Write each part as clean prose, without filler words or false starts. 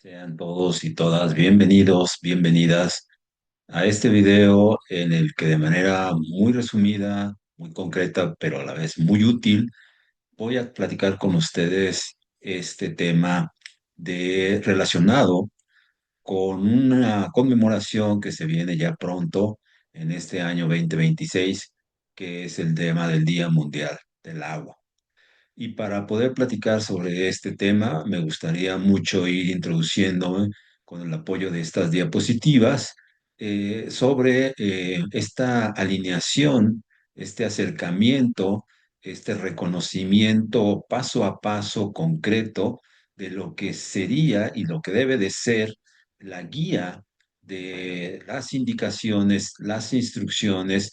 Sean todos y todas bienvenidos, bienvenidas a este video en el que de manera muy resumida, muy concreta, pero a la vez muy útil, voy a platicar con ustedes este tema relacionado con una conmemoración que se viene ya pronto en este año 2026, que es el tema del Día Mundial del Agua. Y para poder platicar sobre este tema, me gustaría mucho ir introduciéndome con el apoyo de estas diapositivas sobre esta alineación, este acercamiento, este reconocimiento paso a paso concreto de lo que sería y lo que debe de ser la guía de las indicaciones, las instrucciones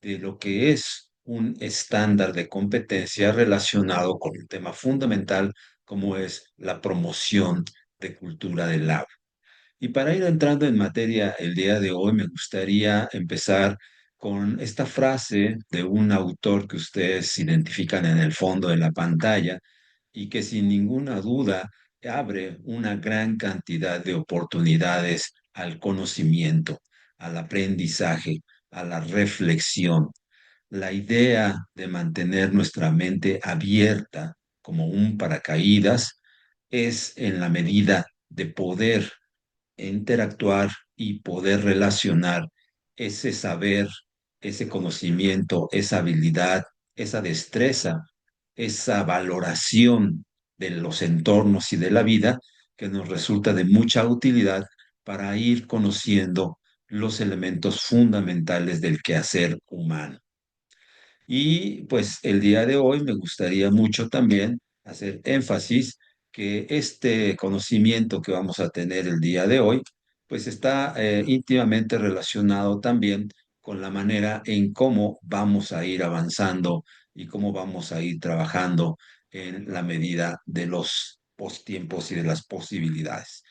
de lo que es un estándar de competencia relacionado con un tema fundamental como es la promoción de cultura del agua. Y para ir entrando en materia el día de hoy, me gustaría empezar con esta frase de un autor que ustedes identifican en el fondo de la pantalla y que sin ninguna duda abre una gran cantidad de oportunidades al conocimiento, al aprendizaje, a la reflexión. La idea de mantener nuestra mente abierta como un paracaídas es en la medida de poder interactuar y poder relacionar ese saber, ese conocimiento, esa habilidad, esa destreza, esa valoración de los entornos y de la vida que nos resulta de mucha utilidad para ir conociendo los elementos fundamentales del quehacer humano. Y pues el día de hoy me gustaría mucho también hacer énfasis que este conocimiento que vamos a tener el día de hoy, pues está íntimamente relacionado también con la manera en cómo vamos a ir avanzando y cómo vamos a ir trabajando en la medida de los posttiempos y de las posibilidades.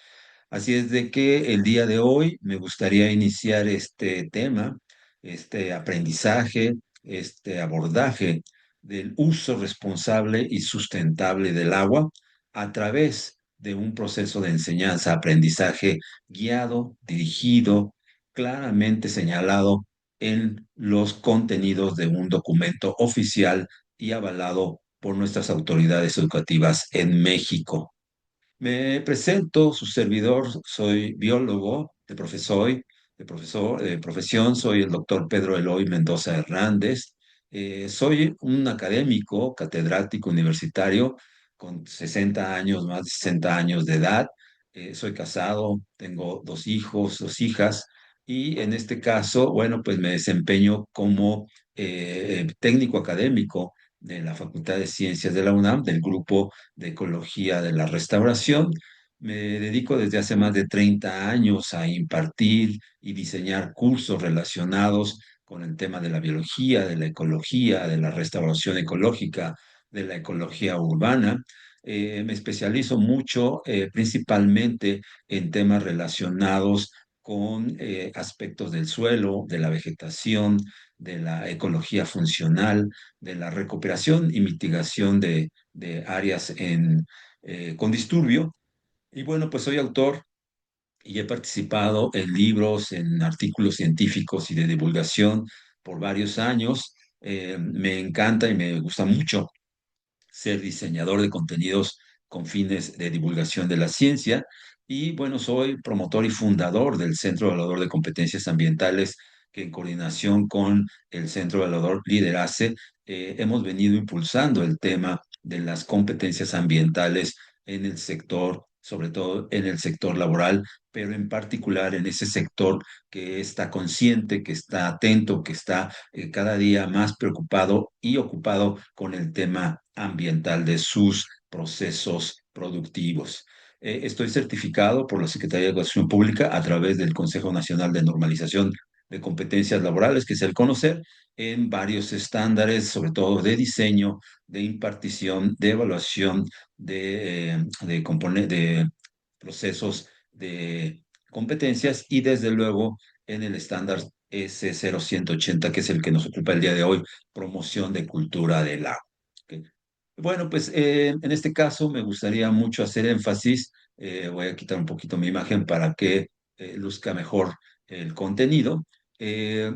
Así es de que el día de hoy me gustaría iniciar este tema, este aprendizaje, este abordaje del uso responsable y sustentable del agua a través de un proceso de enseñanza-aprendizaje guiado, dirigido, claramente señalado en los contenidos de un documento oficial y avalado por nuestras autoridades educativas en México. Me presento, su servidor, soy biólogo de profesión, soy el doctor Pedro Eloy Mendoza Hernández. Soy un académico, catedrático universitario con 60 años, más de 60 años de edad. Soy casado, tengo dos hijos, dos hijas, y en este caso, bueno, pues me desempeño como técnico académico de la Facultad de Ciencias de la UNAM, del grupo de Ecología de la Restauración. Me dedico desde hace más de 30 años a impartir y diseñar cursos relacionados con el tema de la biología, de la ecología, de la restauración ecológica, de la ecología urbana. Me especializo mucho, principalmente en temas relacionados con aspectos del suelo, de la vegetación, de la ecología funcional, de la recuperación y mitigación de áreas con disturbio. Y bueno, pues soy autor y he participado en libros, en artículos científicos y de divulgación por varios años. Me encanta y me gusta mucho ser diseñador de contenidos con fines de divulgación de la ciencia. Y bueno, soy promotor y fundador del Centro Evaluador de Competencias Ambientales, que en coordinación con el Centro Evaluador Liderace, hemos venido impulsando el tema de las competencias ambientales en el sector, sobre todo en el sector laboral, pero en particular en ese sector que está consciente, que está atento, que está cada día más preocupado y ocupado con el tema ambiental de sus procesos productivos. Estoy certificado por la Secretaría de Educación Pública a través del Consejo Nacional de Normalización de Competencias Laborales, que es el CONOCER, en varios estándares, sobre todo de diseño, de impartición, de evaluación, de procesos de competencias y desde luego en el estándar S0180, que es el que nos ocupa el día de hoy, promoción de cultura del agua. ¿Ok? Bueno, pues en este caso me gustaría mucho hacer énfasis Voy a quitar un poquito mi imagen para que luzca mejor el contenido. Eh,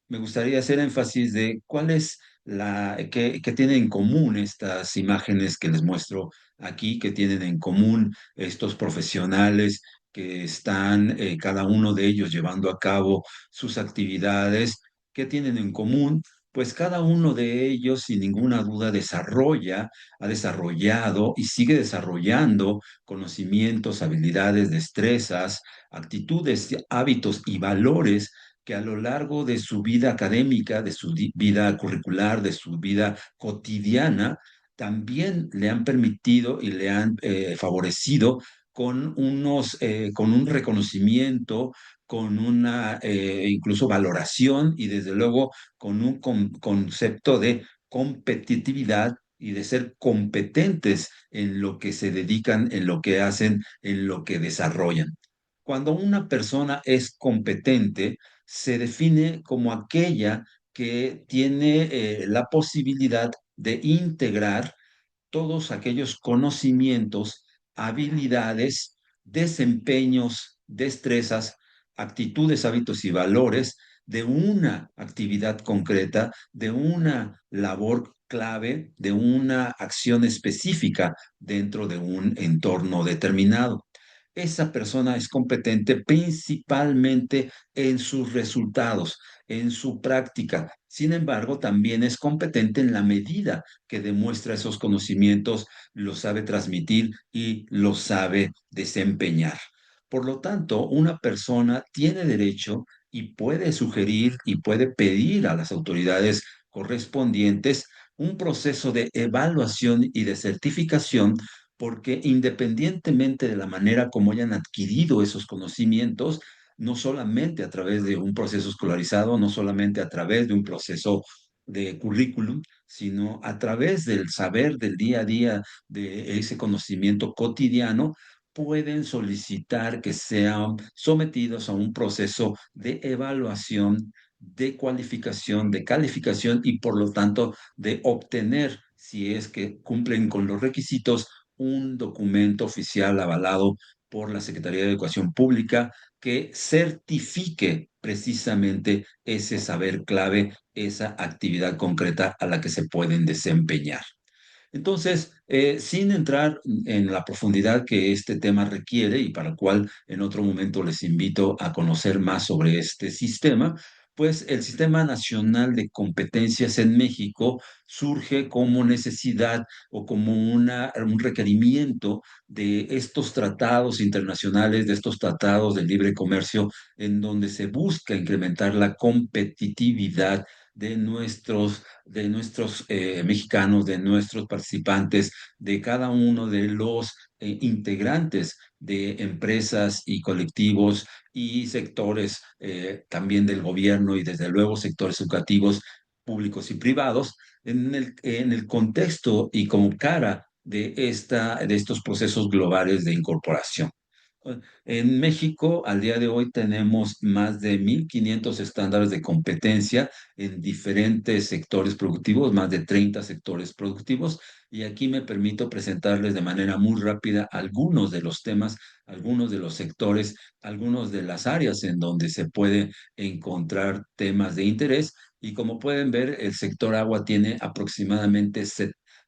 Me gustaría hacer énfasis de cuál es qué tienen en común estas imágenes que les muestro aquí, que tienen en común estos profesionales que están cada uno de ellos llevando a cabo sus actividades. ¿Qué tienen en común? Pues cada uno de ellos, sin ninguna duda, ha desarrollado y sigue desarrollando conocimientos, habilidades, destrezas, actitudes, hábitos y valores que a lo largo de su vida académica, de su vida curricular, de su vida cotidiana, también le han permitido y le han favorecido con un reconocimiento, con una incluso valoración y desde luego con un concepto de competitividad y de ser competentes en lo que se dedican, en lo que hacen, en lo que desarrollan. Cuando una persona es competente, se define como aquella que tiene la posibilidad de integrar todos aquellos conocimientos, habilidades, desempeños, destrezas, actitudes, hábitos y valores de una actividad concreta, de una labor clave, de una acción específica dentro de un entorno determinado. Esa persona es competente principalmente en sus resultados, en su práctica. Sin embargo, también es competente en la medida que demuestra esos conocimientos, los sabe transmitir y los sabe desempeñar. Por lo tanto, una persona tiene derecho y puede sugerir y puede pedir a las autoridades correspondientes un proceso de evaluación y de certificación porque independientemente de la manera como hayan adquirido esos conocimientos, no solamente a través de un proceso escolarizado, no solamente a través de un proceso de currículum, sino a través del saber del día a día, de ese conocimiento cotidiano, pueden solicitar que sean sometidos a un proceso de evaluación, de cualificación, de calificación y por lo tanto de obtener, si es que cumplen con los requisitos, un documento oficial avalado por la Secretaría de Educación Pública que certifique precisamente ese saber clave, esa actividad concreta a la que se pueden desempeñar. Entonces, sin entrar en la profundidad que este tema requiere y para el cual en otro momento les invito a conocer más sobre este sistema, pues el Sistema Nacional de Competencias en México surge como necesidad o como un requerimiento de estos tratados internacionales, de estos tratados de libre comercio, en donde se busca incrementar la competitividad de nuestros mexicanos, de nuestros participantes, de cada uno de los integrantes de empresas y colectivos y sectores también del gobierno y desde luego sectores educativos públicos y privados en el contexto y como cara de estos procesos globales de incorporación. En México, al día de hoy, tenemos más de 1.500 estándares de competencia en diferentes sectores productivos, más de 30 sectores productivos, y aquí me permito presentarles de manera muy rápida algunos de los temas, algunos de los sectores, algunas de las áreas en donde se puede encontrar temas de interés. Y como pueden ver, el sector agua tiene aproximadamente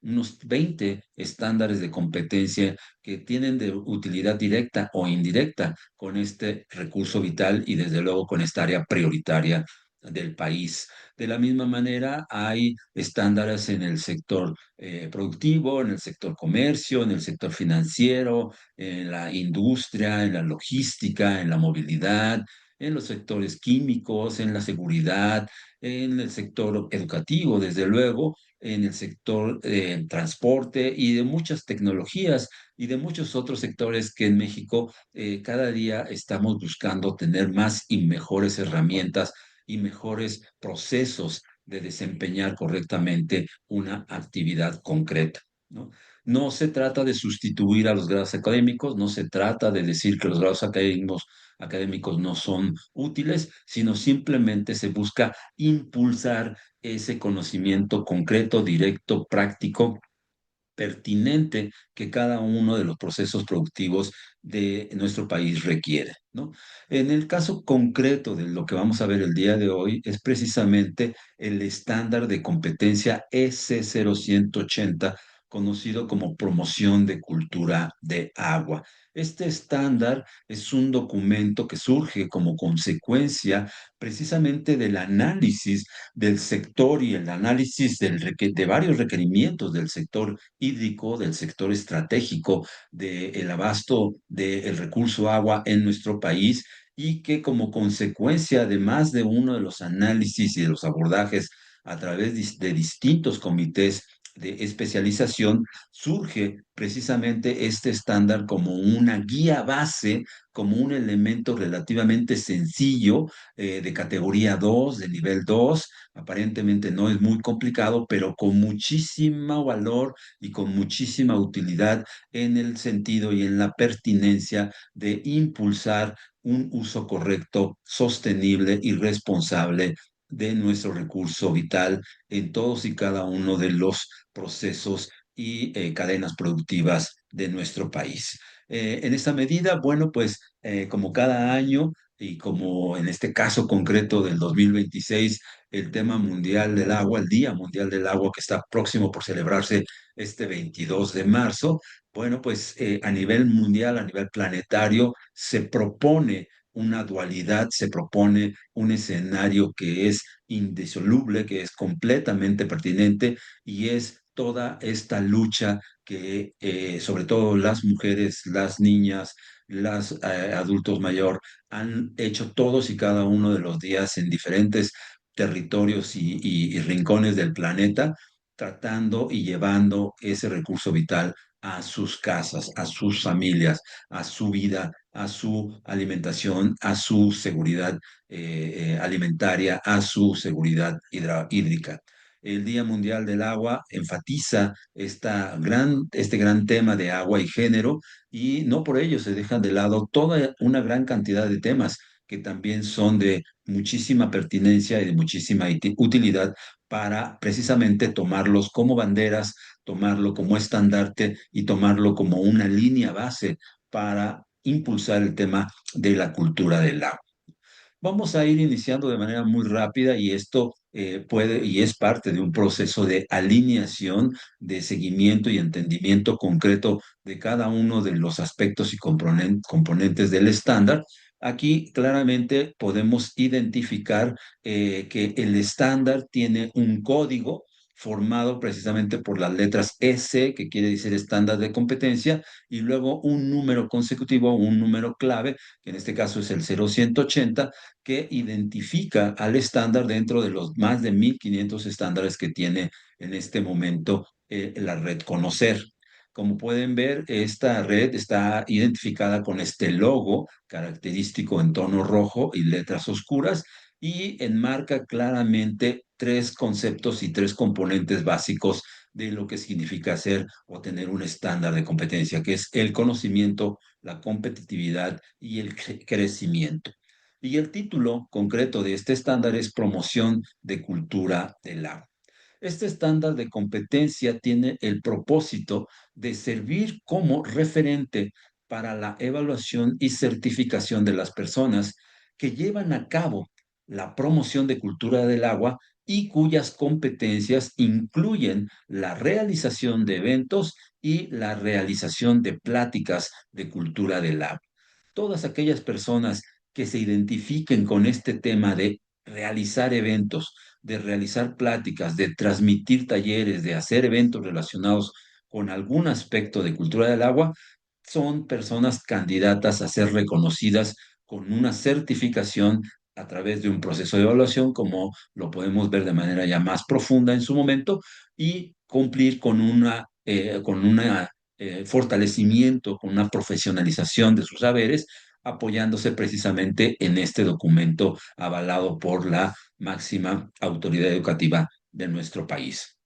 unos 20 estándares de competencia que tienen de utilidad directa o indirecta con este recurso vital y desde luego con esta área prioritaria del país. De la misma manera, hay estándares en el sector productivo, en el sector comercio, en el sector financiero, en la industria, en la logística, en la movilidad, en los sectores químicos, en la seguridad, en el sector educativo, desde luego, en el sector transporte y de muchas tecnologías y de muchos otros sectores que en México cada día estamos buscando tener más y mejores herramientas y mejores procesos de desempeñar correctamente una actividad concreta, ¿no? No se trata de sustituir a los grados académicos, no se trata de decir que los grados académicos no son útiles, sino simplemente se busca impulsar ese conocimiento concreto, directo, práctico pertinente que cada uno de los procesos productivos de nuestro país requiere, ¿no? En el caso concreto de lo que vamos a ver el día de hoy es precisamente el estándar de competencia EC0180, conocido como Promoción de Cultura de Agua. Este estándar es un documento que surge como consecuencia precisamente del análisis del sector y el análisis de varios requerimientos del sector hídrico, del sector estratégico, del abasto del recurso agua en nuestro país y que como consecuencia de más de uno de los análisis y de los abordajes a través de distintos comités de especialización, surge precisamente este estándar como una guía base, como un elemento relativamente sencillo, de categoría 2, de nivel 2. Aparentemente no es muy complicado, pero con muchísimo valor y con muchísima utilidad en el sentido y en la pertinencia de impulsar un uso correcto, sostenible y responsable de nuestro recurso vital en todos y cada uno de los procesos y cadenas productivas de nuestro país. En esta medida, bueno, pues como cada año y como en este caso concreto del 2026, el tema mundial del agua, el Día Mundial del Agua que está próximo por celebrarse este 22 de marzo, bueno, pues a nivel mundial, a nivel planetario, se propone una dualidad, se propone un escenario que es indisoluble, que es completamente pertinente y es toda esta lucha que sobre todo las mujeres, las niñas, los adultos mayor han hecho todos y cada uno de los días en diferentes territorios y rincones del planeta, tratando y llevando ese recurso vital a sus casas, a sus familias, a su vida, a su alimentación, a su seguridad alimentaria, a su seguridad hídrica. El Día Mundial del Agua enfatiza este gran tema de agua y género y no por ello se dejan de lado toda una gran cantidad de temas que también son de muchísima pertinencia y de muchísima utilidad para precisamente tomarlos como banderas, tomarlo como estandarte y tomarlo como una línea base para impulsar el tema de la cultura del agua. Vamos a ir iniciando de manera muy rápida y esto puede y es parte de un proceso de alineación, de seguimiento y entendimiento concreto de cada uno de los aspectos y componentes del estándar. Aquí claramente podemos identificar que el estándar tiene un código formado precisamente por las letras S, que quiere decir estándar de competencia, y luego un número consecutivo, un número clave, que en este caso es el 0180, que identifica al estándar dentro de los más de 1.500 estándares que tiene en este momento la red Conocer. Como pueden ver, esta red está identificada con este logo característico en tono rojo y letras oscuras y enmarca claramente tres conceptos y tres componentes básicos de lo que significa ser o tener un estándar de competencia, que es el conocimiento, la competitividad y el crecimiento. Y el título concreto de este estándar es Promoción de Cultura del Agua. Este estándar de competencia tiene el propósito de servir como referente para la evaluación y certificación de las personas que llevan a cabo la promoción de cultura del agua y cuyas competencias incluyen la realización de eventos y la realización de pláticas de cultura del agua. Todas aquellas personas que se identifiquen con este tema de realizar eventos, de realizar pláticas, de transmitir talleres, de hacer eventos relacionados con algún aspecto de cultura del agua, son personas candidatas a ser reconocidas con una certificación a través de un proceso de evaluación, como lo podemos ver de manera ya más profunda en su momento, y cumplir con una fortalecimiento, con una profesionalización de sus saberes, apoyándose precisamente en este documento avalado por la máxima autoridad educativa de nuestro país.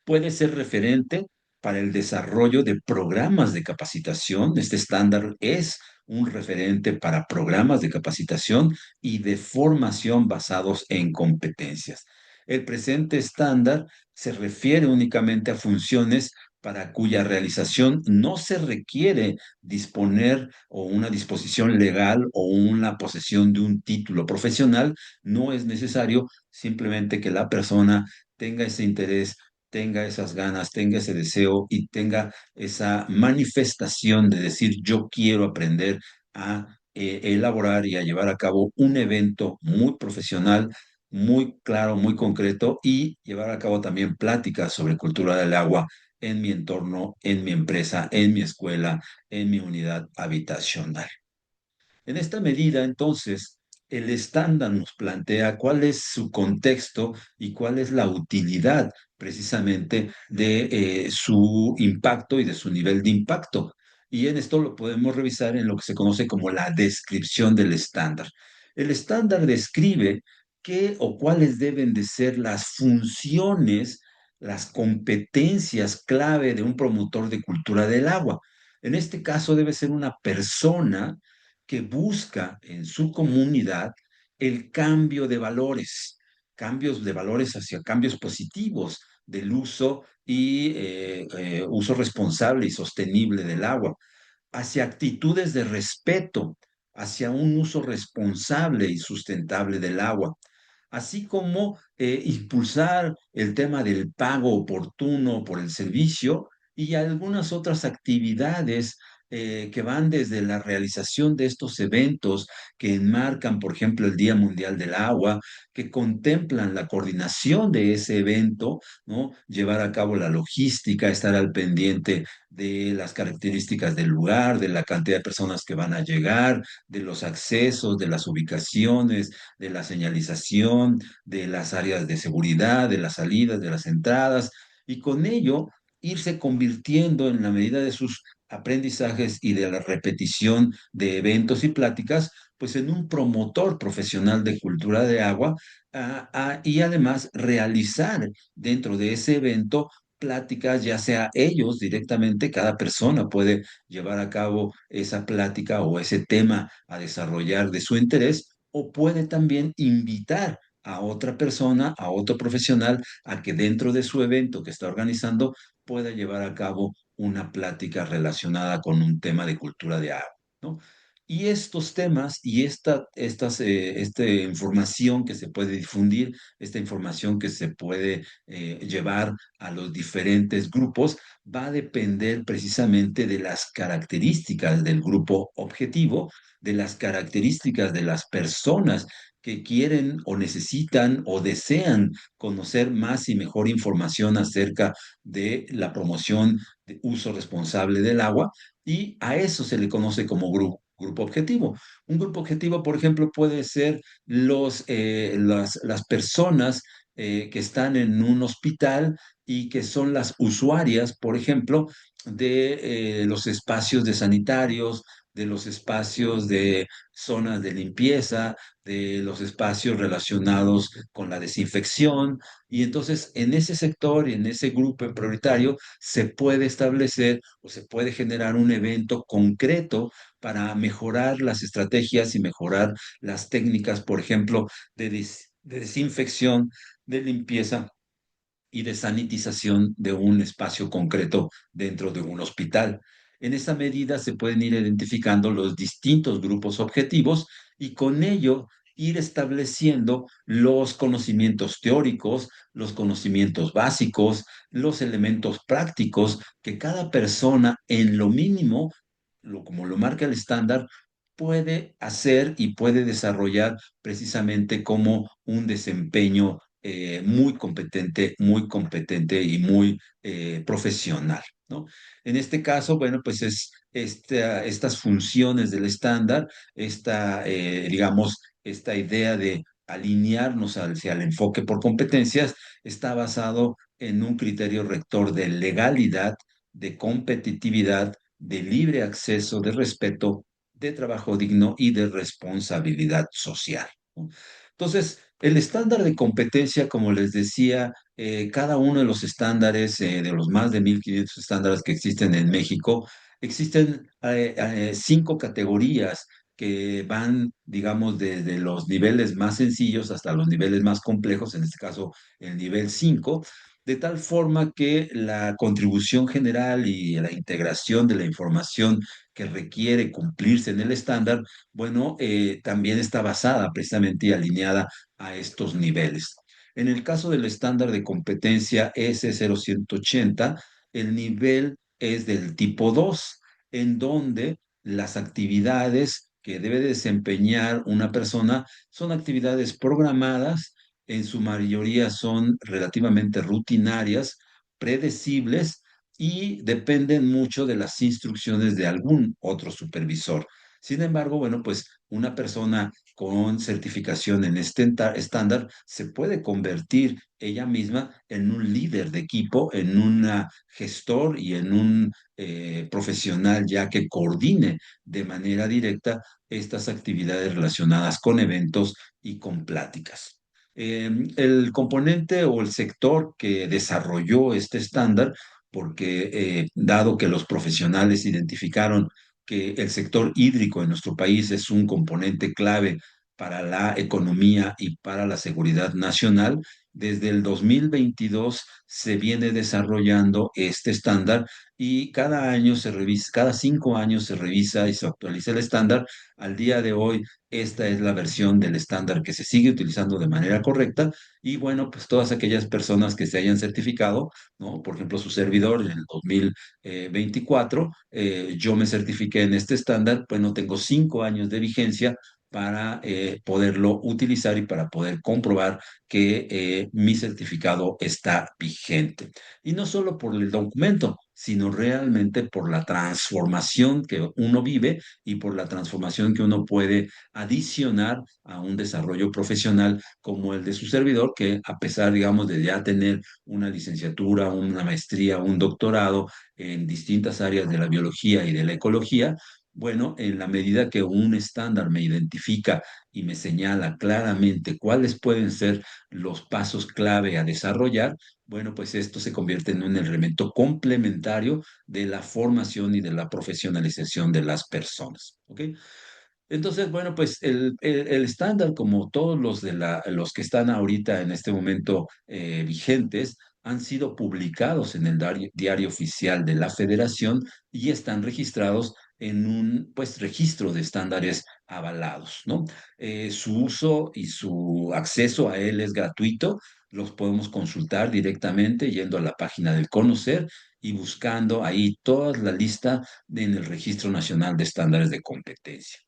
Puede ser referente para el desarrollo de programas de capacitación. Este estándar es un referente para programas de capacitación y de formación basados en competencias. El presente estándar se refiere únicamente a funciones para cuya realización no se requiere disponer o una disposición legal o una posesión de un título profesional. No es necesario, simplemente que la persona tenga ese interés, tenga esas ganas, tenga ese deseo y tenga esa manifestación de decir yo quiero aprender a elaborar y a llevar a cabo un evento muy profesional, muy claro, muy concreto, y llevar a cabo también pláticas sobre cultura del agua en mi entorno, en mi empresa, en mi escuela, en mi unidad habitacional. En esta medida, entonces, el estándar nos plantea cuál es su contexto y cuál es la utilidad precisamente de su impacto y de su nivel de impacto. Y en esto lo podemos revisar en lo que se conoce como la descripción del estándar. El estándar describe qué o cuáles deben de ser las funciones, las competencias clave de un promotor de cultura del agua. En este caso debe ser una persona que busca en su comunidad el cambio de valores, cambios de valores hacia cambios positivos del uso y uso responsable y sostenible del agua, hacia actitudes de respeto, hacia un uso responsable y sustentable del agua, así como impulsar el tema del pago oportuno por el servicio y algunas otras actividades que van desde la realización de estos eventos que enmarcan, por ejemplo, el Día Mundial del Agua, que contemplan la coordinación de ese evento, ¿no? Llevar a cabo la logística, estar al pendiente de las características del lugar, de la cantidad de personas que van a llegar, de los accesos, de las ubicaciones, de la señalización, de las áreas de seguridad, de las salidas, de las entradas, y con ello irse convirtiendo en la medida de sus aprendizajes y de la repetición de eventos y pláticas, pues en un promotor profesional de cultura de agua, y además realizar dentro de ese evento pláticas, ya sea ellos directamente, cada persona puede llevar a cabo esa plática o ese tema a desarrollar de su interés, o puede también invitar a otra persona, a otro profesional, a que dentro de su evento que está organizando pueda llevar a cabo una plática relacionada con un tema de cultura de agua, ¿no? Y estos temas y esta información que se puede difundir, esta información que se puede llevar a los diferentes grupos, va a depender precisamente de las características del grupo objetivo, de las características de las personas que quieren o necesitan o desean conocer más y mejor información acerca de la promoción de uso responsable del agua, y a eso se le conoce como grupo objetivo. Un grupo objetivo, por ejemplo, puede ser las personas que están en un hospital y que son las usuarias, por ejemplo, de los espacios de sanitarios, de los espacios de zonas de limpieza, de los espacios relacionados con la desinfección. Y entonces en ese sector y en ese grupo prioritario se puede establecer o se puede generar un evento concreto para mejorar las estrategias y mejorar las técnicas, por ejemplo, de desinfección, de limpieza y de sanitización de un espacio concreto dentro de un hospital. En esa medida se pueden ir identificando los distintos grupos objetivos y con ello ir estableciendo los conocimientos teóricos, los conocimientos básicos, los elementos prácticos que cada persona en lo mínimo, como lo marca el estándar, puede hacer y puede desarrollar precisamente como un desempeño muy competente y muy profesional, ¿no? En este caso, bueno, pues estas funciones del estándar, digamos, esta idea de alinearnos hacia el enfoque por competencias, está basado en un criterio rector de legalidad, de competitividad, de libre acceso, de respeto, de trabajo digno y de responsabilidad social, ¿no? Entonces, el estándar de competencia, como les decía, cada uno de los estándares, de los más de 1.500 estándares que existen en México, existen 5 categorías que van, digamos, desde los niveles más sencillos hasta los niveles más complejos, en este caso el nivel 5, de tal forma que la contribución general y la integración de la información que requiere cumplirse en el estándar, bueno, también está basada precisamente y alineada a estos niveles. En el caso del estándar de competencia S0180, el nivel es del tipo 2, en donde las actividades que debe desempeñar una persona son actividades programadas, en su mayoría son relativamente rutinarias, predecibles y dependen mucho de las instrucciones de algún otro supervisor. Sin embargo, bueno, pues una persona con certificación en este estándar se puede convertir ella misma en un líder de equipo, en un gestor y en un profesional ya que coordine de manera directa estas actividades relacionadas con eventos y con pláticas. El componente o el sector que desarrolló este estándar, porque dado que los profesionales identificaron que el sector hídrico en nuestro país es un componente clave para la economía y para la seguridad nacional, desde el 2022 se viene desarrollando este estándar y cada año se revisa, cada 5 años se revisa y se actualiza el estándar. Al día de hoy, esta es la versión del estándar que se sigue utilizando de manera correcta y bueno, pues todas aquellas personas que se hayan certificado, ¿no? Por ejemplo, su servidor en el 2024, yo me certifiqué en este estándar, bueno, tengo 5 años de vigencia para poderlo utilizar y para poder comprobar que mi certificado está vigente. Y no solo por el documento, sino realmente por la transformación que uno vive y por la transformación que uno puede adicionar a un desarrollo profesional como el de su servidor, que a pesar, digamos, de ya tener una licenciatura, una maestría, un doctorado en distintas áreas de la biología y de la ecología, bueno, en la medida que un estándar me identifica y me señala claramente cuáles pueden ser los pasos clave a desarrollar, bueno, pues esto se convierte en un elemento complementario de la formación y de la profesionalización de las personas. ¿Ok? Entonces, bueno, pues el estándar, como todos los que están ahorita en este momento vigentes, han sido publicados en el diario oficial de la Federación y están registrados en un pues registro de estándares avalados, ¿no? Su uso y su acceso a él es gratuito, los podemos consultar directamente yendo a la página del Conocer y buscando ahí toda la lista en el Registro Nacional de Estándares de Competencia.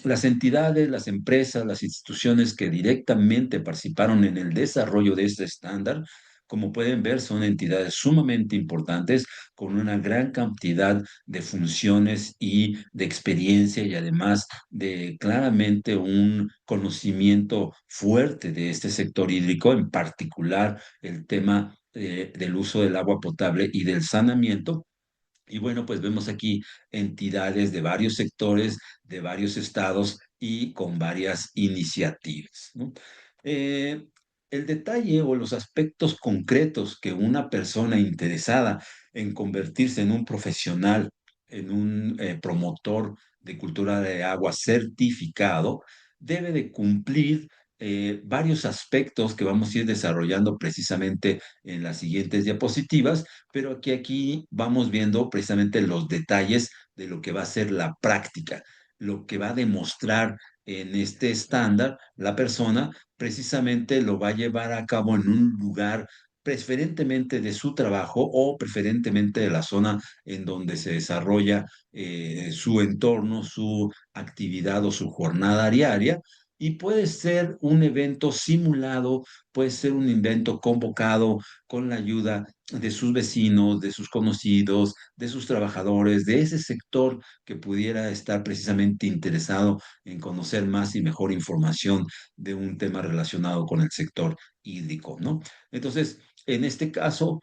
Las entidades, las empresas, las instituciones que directamente participaron en el desarrollo de este estándar, como pueden ver, son entidades sumamente importantes con una gran cantidad de funciones y de experiencia y además de claramente un conocimiento fuerte de este sector hídrico, en particular el tema del uso del agua potable y del saneamiento. Y bueno, pues vemos aquí entidades de varios sectores, de varios estados y con varias iniciativas, ¿no? Eh, el detalle o los aspectos concretos que una persona interesada en convertirse en un profesional, en un promotor de cultura de agua certificado, debe de cumplir varios aspectos que vamos a ir desarrollando precisamente en las siguientes diapositivas, pero que aquí vamos viendo precisamente los detalles de lo que va a ser la práctica, lo que va a demostrar en este estándar la persona, precisamente lo va a llevar a cabo en un lugar preferentemente de su trabajo o preferentemente de la zona en donde se desarrolla su entorno, su actividad o su jornada diaria. Y puede ser un evento simulado, puede ser un evento convocado con la ayuda de sus vecinos, de sus conocidos, de sus trabajadores, de ese sector que pudiera estar precisamente interesado en conocer más y mejor información de un tema relacionado con el sector hídrico, ¿no? Entonces, en este caso,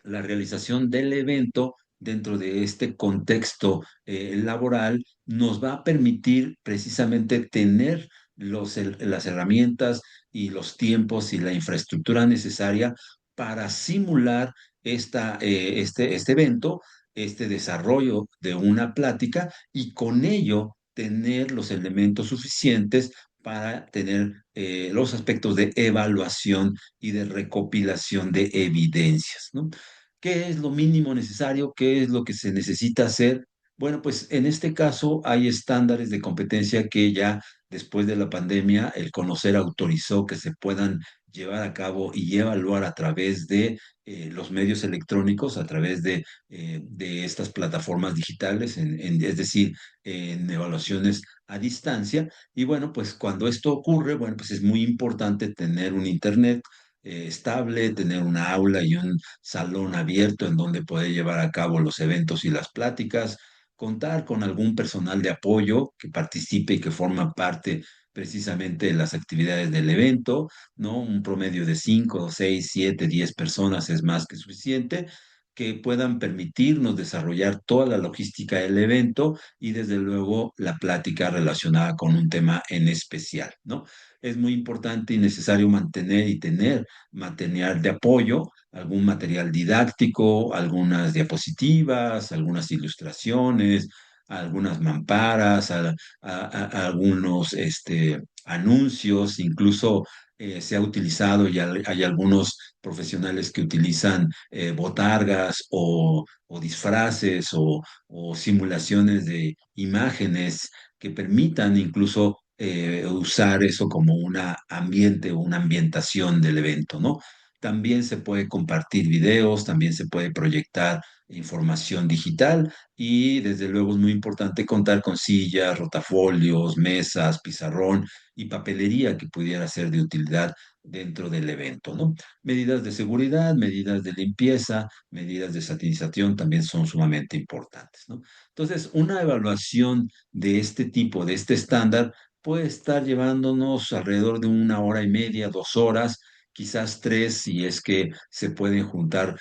la realización del evento dentro de este contexto laboral nos va a permitir precisamente tener las herramientas y los tiempos y la infraestructura necesaria para simular este evento, este desarrollo de una plática y con ello tener los elementos suficientes para tener los aspectos de evaluación y de recopilación de evidencias, ¿no? ¿Qué es lo mínimo necesario? ¿Qué es lo que se necesita hacer? Bueno, pues en este caso hay estándares de competencia que ya después de la pandemia el conocer autorizó que se puedan llevar a cabo y evaluar a través de los medios electrónicos, a través de estas plataformas digitales, es decir, en evaluaciones a distancia. Y bueno, pues cuando esto ocurre, bueno, pues es muy importante tener un internet estable, tener una aula y un salón abierto en donde poder llevar a cabo los eventos y las pláticas, contar con algún personal de apoyo que participe y que forma parte precisamente de las actividades del evento, ¿no? Un promedio de 5, 6, 7, 10 personas es más que suficiente, que puedan permitirnos desarrollar toda la logística del evento y desde luego la plática relacionada con un tema en especial, ¿no? Es muy importante y necesario mantener y tener material de apoyo, algún material didáctico, algunas diapositivas, algunas ilustraciones, algunas mamparas, algunos anuncios, incluso se ha utilizado y hay algunos profesionales que utilizan botargas o disfraces o simulaciones de imágenes que permitan incluso usar eso como una ambiente o una ambientación del evento, ¿no? También se puede compartir videos, también se puede proyectar información digital y desde luego es muy importante contar con sillas, rotafolios, mesas, pizarrón y papelería que pudiera ser de utilidad dentro del evento, ¿no? Medidas de seguridad, medidas de limpieza, medidas de sanitización también son sumamente importantes, ¿no? Entonces, una evaluación de este tipo, de este estándar, puede estar llevándonos alrededor de 1 hora y media, 2 horas, quizás tres, si es que se pueden juntar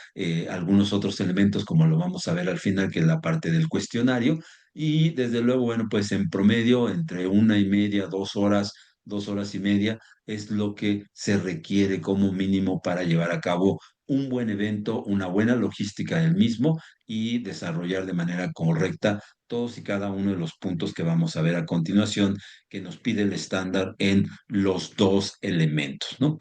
algunos otros elementos, como lo vamos a ver al final, que es la parte del cuestionario. Y desde luego, bueno, pues en promedio, entre 1 y media, 2 horas, 2 horas y media, es lo que se requiere como mínimo para llevar a cabo un buen evento, una buena logística del mismo y desarrollar de manera correcta todos y cada uno de los puntos que vamos a ver a continuación que nos pide el estándar en los dos elementos, ¿no?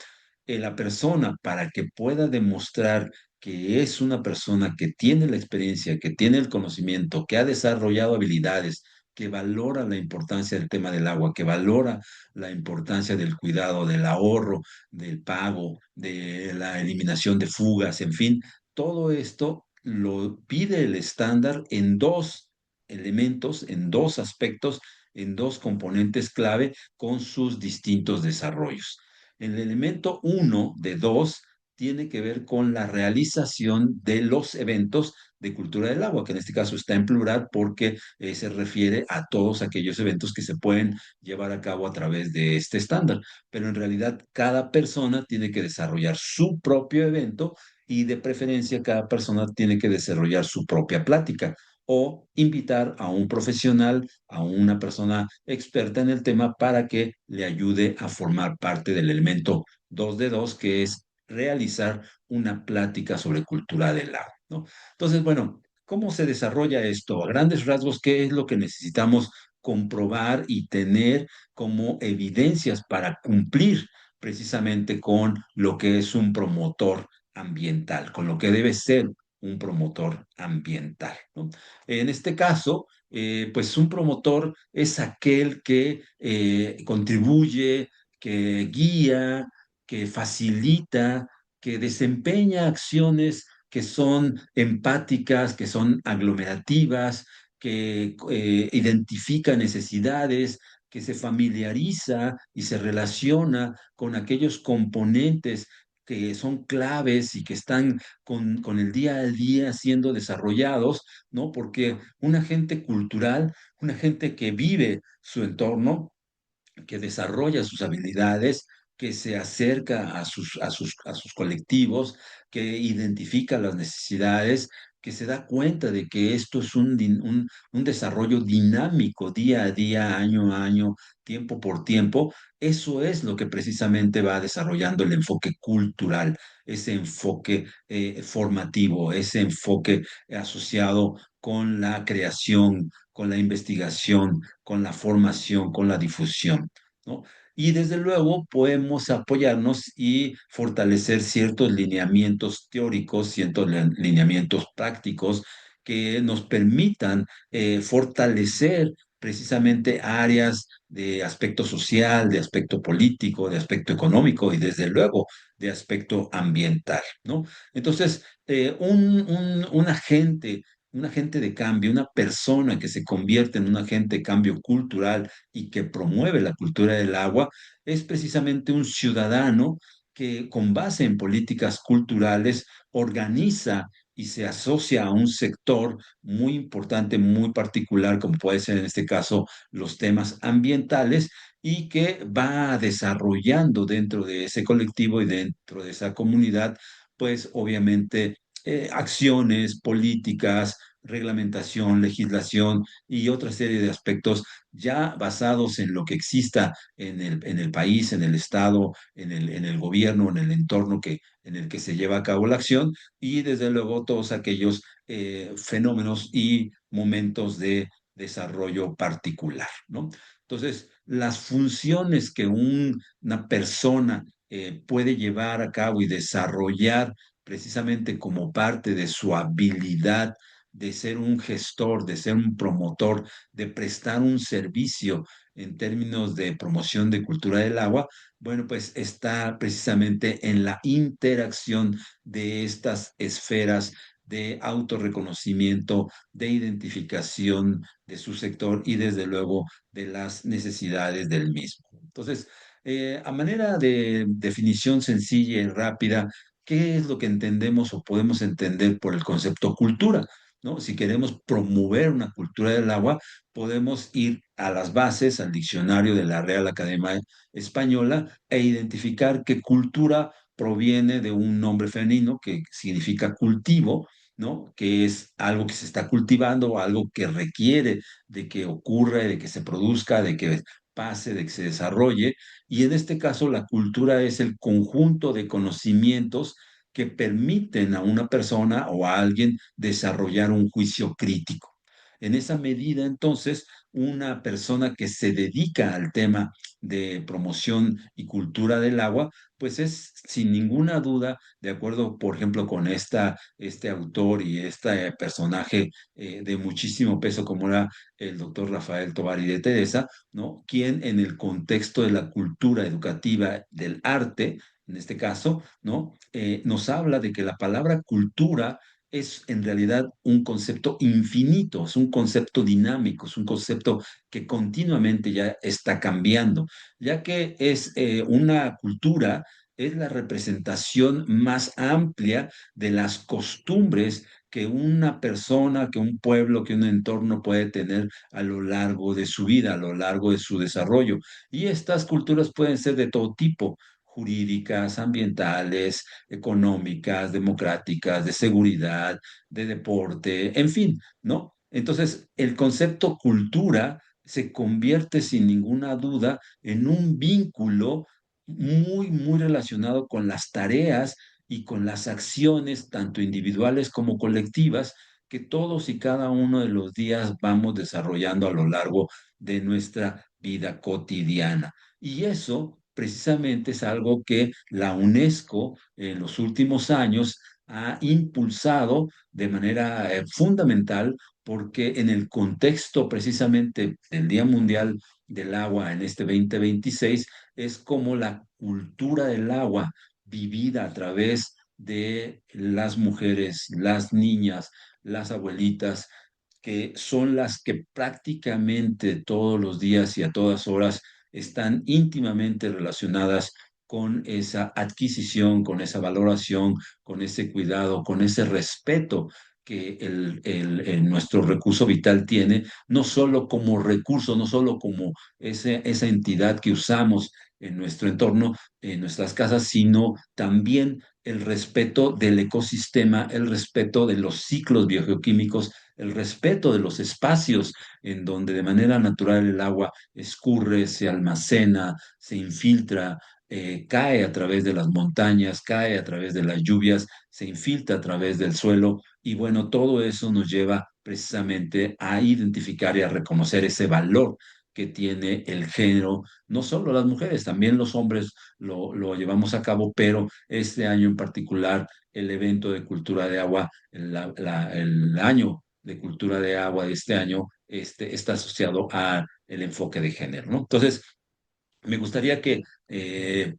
La persona para que pueda demostrar que es una persona que tiene la experiencia, que tiene el conocimiento, que ha desarrollado habilidades, que valora la importancia del tema del agua, que valora la importancia del cuidado, del ahorro, del pago, de la eliminación de fugas, en fin, todo esto lo pide el estándar en dos elementos, en dos aspectos, en dos componentes clave con sus distintos desarrollos. El elemento uno de dos tiene que ver con la realización de los eventos de cultura del agua, que en este caso está en plural porque se refiere a todos aquellos eventos que se pueden llevar a cabo a través de este estándar. Pero en realidad cada persona tiene que desarrollar su propio evento y de preferencia cada persona tiene que desarrollar su propia plática o invitar a un profesional, a una persona experta en el tema para que le ayude a formar parte del elemento 2 de 2, que es realizar una plática sobre cultura del agua, ¿no? Entonces, bueno, ¿cómo se desarrolla esto? A grandes rasgos, ¿qué es lo que necesitamos comprobar y tener como evidencias para cumplir precisamente con lo que es un promotor ambiental, con lo que debe ser un promotor ambiental, ¿no? En este caso, pues un promotor es aquel que contribuye, que guía, que facilita, que desempeña acciones que son empáticas, que son aglomerativas, que identifica necesidades, que se familiariza y se relaciona con aquellos componentes que son claves y que están con el día a día siendo desarrollados, ¿no? Porque un agente cultural, un agente que vive su entorno, que desarrolla sus habilidades, que se acerca a sus colectivos, que identifica las necesidades, que se da cuenta de que esto es un desarrollo dinámico día a día, año a año, tiempo por tiempo. Eso es lo que precisamente va desarrollando el enfoque cultural, ese enfoque formativo, ese enfoque asociado con la creación, con la investigación, con la formación, con la difusión, ¿no? Y desde luego podemos apoyarnos y fortalecer ciertos lineamientos teóricos, ciertos lineamientos prácticos que nos permitan fortalecer precisamente áreas de aspecto social, de aspecto político, de aspecto económico y desde luego de aspecto ambiental, ¿no? Entonces, un agente de cambio, una persona que se convierte en un agente de cambio cultural y que promueve la cultura del agua, es precisamente un ciudadano que con base en políticas culturales organiza y se asocia a un sector muy importante, muy particular, como puede ser en este caso los temas ambientales, y que va desarrollando dentro de ese colectivo y dentro de esa comunidad, pues obviamente acciones, políticas, reglamentación, legislación y otra serie de aspectos ya basados en lo que exista en el país, en el Estado, en el gobierno, en el entorno en el que se lleva a cabo la acción y desde luego todos aquellos fenómenos y momentos de desarrollo particular, ¿no? Entonces, las funciones que una persona puede llevar a cabo y desarrollar precisamente como parte de su habilidad de ser un gestor, de ser un promotor, de prestar un servicio en términos de promoción de cultura del agua, bueno, pues está precisamente en la interacción de estas esferas de autorreconocimiento, de identificación de su sector y desde luego de las necesidades del mismo. Entonces, a manera de definición sencilla y rápida, ¿qué es lo que entendemos o podemos entender por el concepto cultura? ¿No? Si queremos promover una cultura del agua, podemos ir a las bases, al diccionario de la Real Academia Española e identificar que cultura proviene de un nombre femenino que significa cultivo, ¿no? Que es algo que se está cultivando, algo que requiere de que ocurra, de que se produzca, de que pase, de que se desarrolle. Y en este caso, la cultura es el conjunto de conocimientos que permiten a una persona o a alguien desarrollar un juicio crítico. En esa medida, entonces, una persona que se dedica al tema de promoción y cultura del agua, pues es sin ninguna duda, de acuerdo, por ejemplo, con este autor y este personaje de muchísimo peso como era el doctor Rafael Tovar y de Teresa, ¿no? Quien en el contexto de la cultura educativa del arte, en este caso, ¿no? Nos habla de que la palabra cultura es en realidad un concepto infinito, es un concepto dinámico, es un concepto que continuamente ya está cambiando, ya que es una cultura, es la representación más amplia de las costumbres que una persona, que un pueblo, que un entorno puede tener a lo largo de su vida, a lo largo de su desarrollo. Y estas culturas pueden ser de todo tipo, jurídicas, ambientales, económicas, democráticas, de seguridad, de deporte, en fin, ¿no? Entonces, el concepto cultura se convierte sin ninguna duda en un vínculo muy relacionado con las tareas y con las acciones, tanto individuales como colectivas, que todos y cada uno de los días vamos desarrollando a lo largo de nuestra vida cotidiana. Y eso precisamente es algo que la UNESCO en los últimos años ha impulsado de manera fundamental porque en el contexto precisamente del Día Mundial del Agua en este 2026 es como la cultura del agua vivida a través de las mujeres, las niñas, las abuelitas, que son las que prácticamente todos los días y a todas horas están íntimamente relacionadas con esa adquisición, con esa valoración, con ese cuidado, con ese respeto que nuestro recurso vital tiene, no solo como recurso, no solo como esa entidad que usamos en nuestro entorno, en nuestras casas, sino también el respeto del ecosistema, el respeto de los ciclos biogeoquímicos, el respeto de los espacios en donde de manera natural el agua escurre, se almacena, se infiltra, cae a través de las montañas, cae a través de las lluvias, se infiltra a través del suelo y bueno, todo eso nos lleva precisamente a identificar y a reconocer ese valor que tiene el género, no solo las mujeres, también los hombres lo llevamos a cabo, pero este año en particular, el evento de cultura de agua, el año de cultura de agua de este año, está asociado a el enfoque de género, ¿no? Entonces, me gustaría que,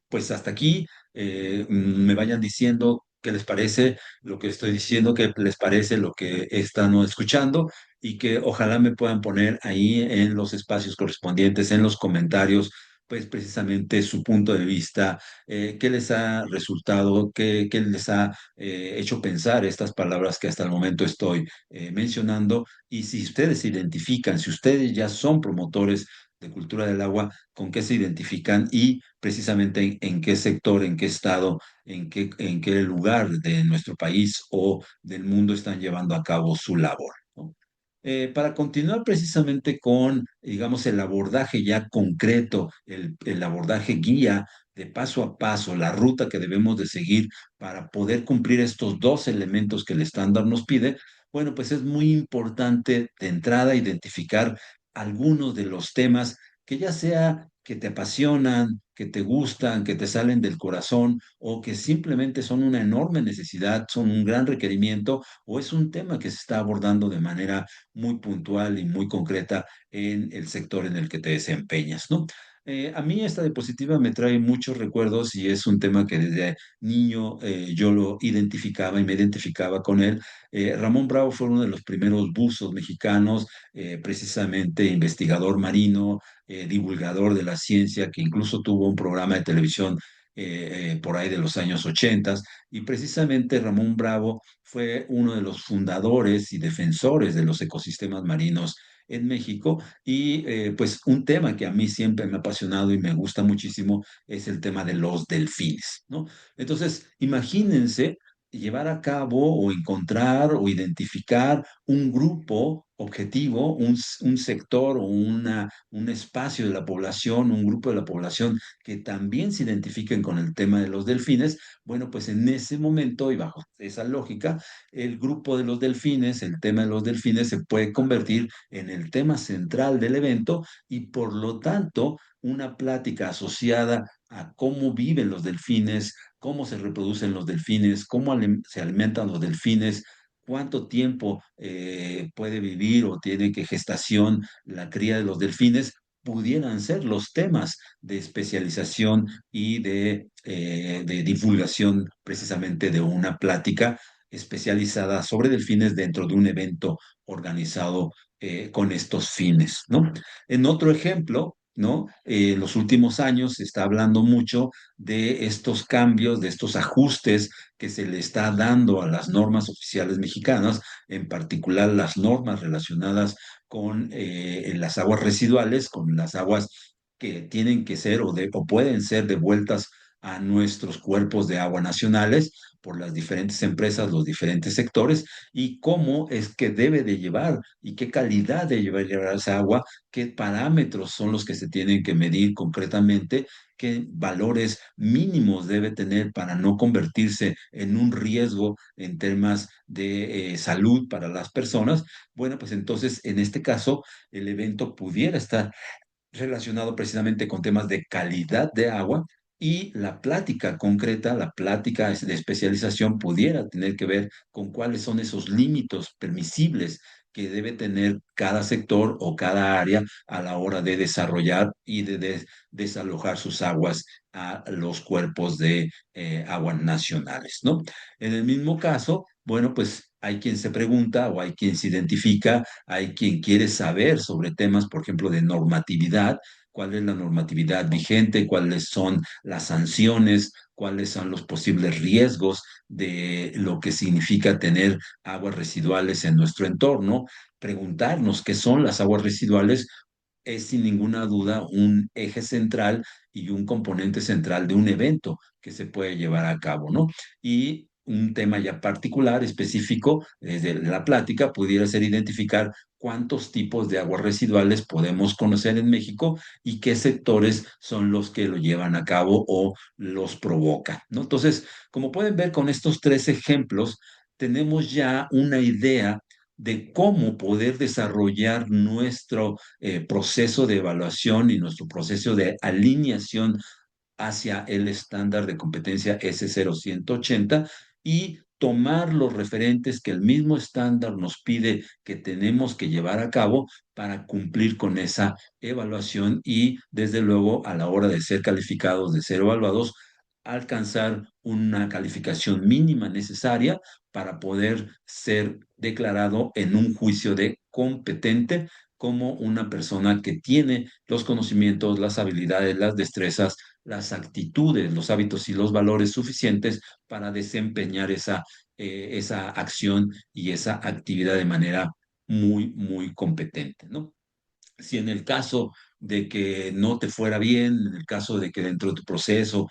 pues hasta aquí, me vayan diciendo qué les parece lo que estoy diciendo, qué les parece lo que están escuchando y que ojalá me puedan poner ahí en los espacios correspondientes, en los comentarios, pues precisamente su punto de vista, qué les ha resultado, qué les ha hecho pensar estas palabras que hasta el momento estoy mencionando y si ustedes se identifican, si ustedes ya son promotores de cultura del agua, con qué se identifican y precisamente en qué sector, en qué estado, en qué lugar de nuestro país o del mundo están llevando a cabo su labor, ¿no? Para continuar precisamente con, digamos, el abordaje ya concreto, el abordaje guía de paso a paso, la ruta que debemos de seguir para poder cumplir estos dos elementos que el estándar nos pide, bueno, pues es muy importante de entrada identificar algunos de los temas que ya sea que te apasionan, que te gustan, que te salen del corazón o que simplemente son una enorme necesidad, son un gran requerimiento o es un tema que se está abordando de manera muy puntual y muy concreta en el sector en el que te desempeñas, ¿no? A mí esta diapositiva me trae muchos recuerdos y es un tema que desde niño yo lo identificaba y me identificaba con él. Ramón Bravo fue uno de los primeros buzos mexicanos, precisamente investigador marino, divulgador de la ciencia, que incluso tuvo un programa de televisión por ahí de los años 80, y precisamente Ramón Bravo fue uno de los fundadores y defensores de los ecosistemas marinos en México y pues un tema que a mí siempre me ha apasionado y me gusta muchísimo es el tema de los delfines, ¿no? Entonces, imagínense llevar a cabo o encontrar o identificar un grupo objetivo, un sector o un espacio de la población, un grupo de la población que también se identifiquen con el tema de los delfines, bueno, pues en ese momento y bajo esa lógica, el grupo de los delfines, el tema de los delfines se puede convertir en el tema central del evento y por lo tanto una plática asociada a cómo viven los delfines, cómo se reproducen los delfines, cómo se alimentan los delfines, cuánto tiempo puede vivir o tiene que gestación la cría de los delfines, pudieran ser los temas de especialización y de divulgación precisamente de una plática especializada sobre delfines dentro de un evento organizado con estos fines, ¿no? En otro ejemplo, ¿no? En los últimos años se está hablando mucho de estos cambios, de estos ajustes que se le está dando a las normas oficiales mexicanas, en particular las normas relacionadas con las aguas residuales, con las aguas que tienen que ser o pueden ser devueltas a nuestros cuerpos de agua nacionales por las diferentes empresas, los diferentes sectores, y cómo es que debe de llevar y qué calidad de llevar esa agua, qué parámetros son los que se tienen que medir concretamente, qué valores mínimos debe tener para no convertirse en un riesgo en temas de salud para las personas. Bueno, pues entonces en este caso el evento pudiera estar relacionado precisamente con temas de calidad de agua y la plática concreta, la plática de especialización pudiera tener que ver con cuáles son esos límites permisibles que debe tener cada sector o cada área a la hora de desarrollar y de desalojar sus aguas a los cuerpos de aguas nacionales, ¿no? En el mismo caso, bueno, pues hay quien se pregunta o hay quien se identifica, hay quien quiere saber sobre temas, por ejemplo, de normatividad, cuál es la normatividad vigente, cuáles son las sanciones, cuáles son los posibles riesgos de lo que significa tener aguas residuales en nuestro entorno. Preguntarnos qué son las aguas residuales es sin ninguna duda un eje central y un componente central de un evento que se puede llevar a cabo, ¿no? Y un tema ya particular, específico, desde la plática, pudiera ser identificar cuántos tipos de aguas residuales podemos conocer en México y qué sectores son los que lo llevan a cabo o los provocan, ¿no? Entonces, como pueden ver con estos tres ejemplos, tenemos ya una idea de cómo poder desarrollar nuestro proceso de evaluación y nuestro proceso de alineación hacia el estándar de competencia S0180 y tomar los referentes que el mismo estándar nos pide que tenemos que llevar a cabo para cumplir con esa evaluación y, desde luego, a la hora de ser calificados, de ser evaluados, alcanzar una calificación mínima necesaria para poder ser declarado en un juicio de competente como una persona que tiene los conocimientos, las habilidades, las destrezas, las actitudes, los hábitos y los valores suficientes para desempeñar esa acción y esa actividad de manera muy, muy competente, ¿no? Si en el caso de que no te fuera bien, en el caso de que dentro de tu proceso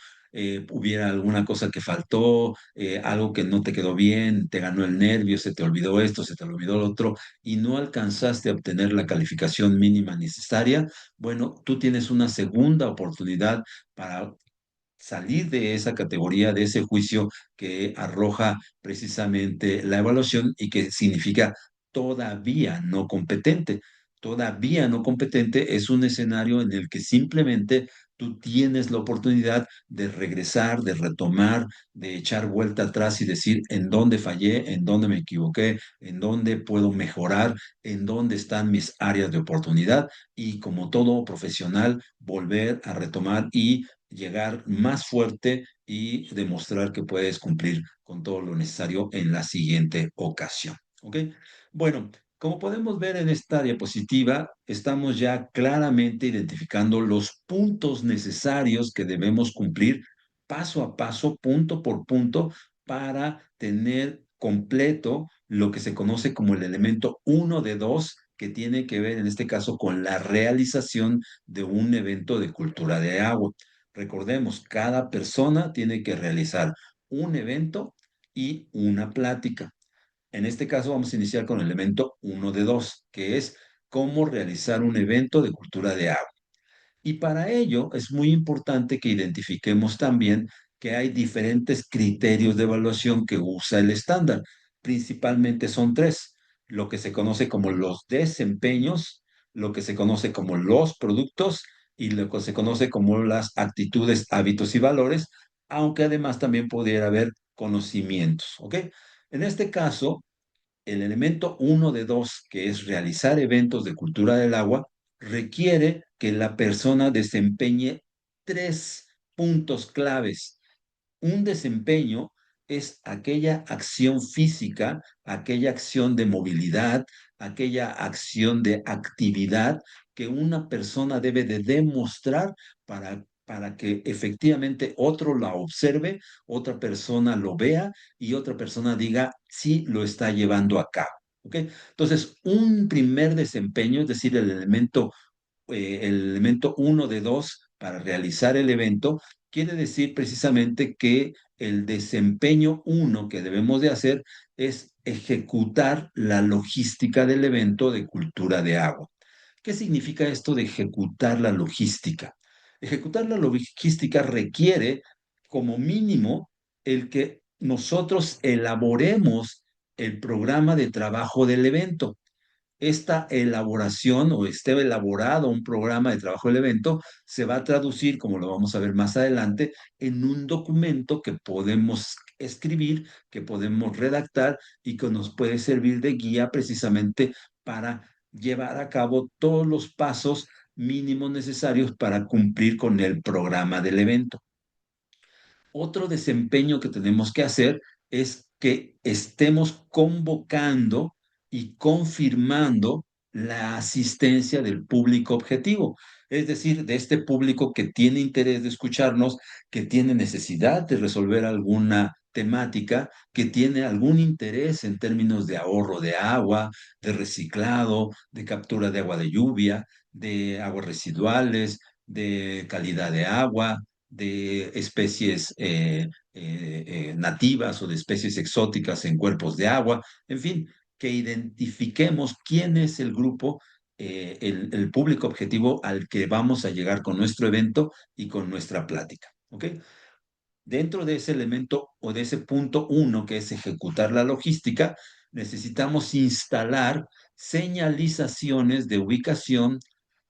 hubiera alguna cosa que faltó, algo que no te quedó bien, te ganó el nervio, se te olvidó esto, se te olvidó lo otro, y no alcanzaste a obtener la calificación mínima necesaria, bueno, tú tienes una segunda oportunidad para salir de esa categoría, de ese juicio que arroja precisamente la evaluación y que significa todavía no competente. Todavía no competente es un escenario en el que simplemente tú tienes la oportunidad de regresar, de retomar, de echar vuelta atrás y decir en dónde fallé, en dónde me equivoqué, en dónde puedo mejorar, en dónde están mis áreas de oportunidad y, como todo profesional, volver a retomar y llegar más fuerte y demostrar que puedes cumplir con todo lo necesario en la siguiente ocasión. ¿Ok? Bueno, como podemos ver en esta diapositiva, estamos ya claramente identificando los puntos necesarios que debemos cumplir paso a paso, punto por punto, para tener completo lo que se conoce como el elemento uno de 2, que tiene que ver en este caso con la realización de un evento de cultura de agua. Recordemos, cada persona tiene que realizar un evento y una plática. En este caso vamos a iniciar con el elemento uno de 2, que es cómo realizar un evento de cultura de agua. Y para ello es muy importante que identifiquemos también que hay diferentes criterios de evaluación que usa el estándar. Principalmente son tres: lo que se conoce como los desempeños, lo que se conoce como los productos y lo que se conoce como las actitudes, hábitos y valores, aunque además también pudiera haber conocimientos, ¿ok? En este caso, el elemento uno de 2, que es realizar eventos de cultura del agua, requiere que la persona desempeñe tres puntos claves. Un desempeño es aquella acción física, aquella acción de movilidad, aquella acción de actividad que una persona debe de demostrar para que efectivamente otro la observe, otra persona lo vea y otra persona diga sí lo está llevando a cabo. ¿Ok? Entonces, un primer desempeño, es decir, el elemento uno de 2 para realizar el evento, quiere decir precisamente que el desempeño uno que debemos de hacer es ejecutar la logística del evento de cultura de agua. ¿Qué significa esto de ejecutar la logística? Ejecutar la logística requiere, como mínimo, el que nosotros elaboremos el programa de trabajo del evento. Esta elaboración o esté elaborado un programa de trabajo del evento se va a traducir, como lo vamos a ver más adelante, en un documento que podemos escribir, que podemos redactar y que nos puede servir de guía precisamente para llevar a cabo todos los pasos mínimos necesarios para cumplir con el programa del evento. Otro desempeño que tenemos que hacer es que estemos convocando y confirmando la asistencia del público objetivo, es decir, de este público que tiene interés de escucharnos, que tiene necesidad de resolver alguna temática, que tiene algún interés en términos de ahorro de agua, de reciclado, de captura de agua de lluvia, de aguas residuales, de calidad de agua, de especies nativas o de especies exóticas en cuerpos de agua, en fin, que identifiquemos quién es el grupo, el público objetivo al que vamos a llegar con nuestro evento y con nuestra plática. ¿Ok? Dentro de ese elemento o de ese punto uno, que es ejecutar la logística, necesitamos instalar señalizaciones de ubicación,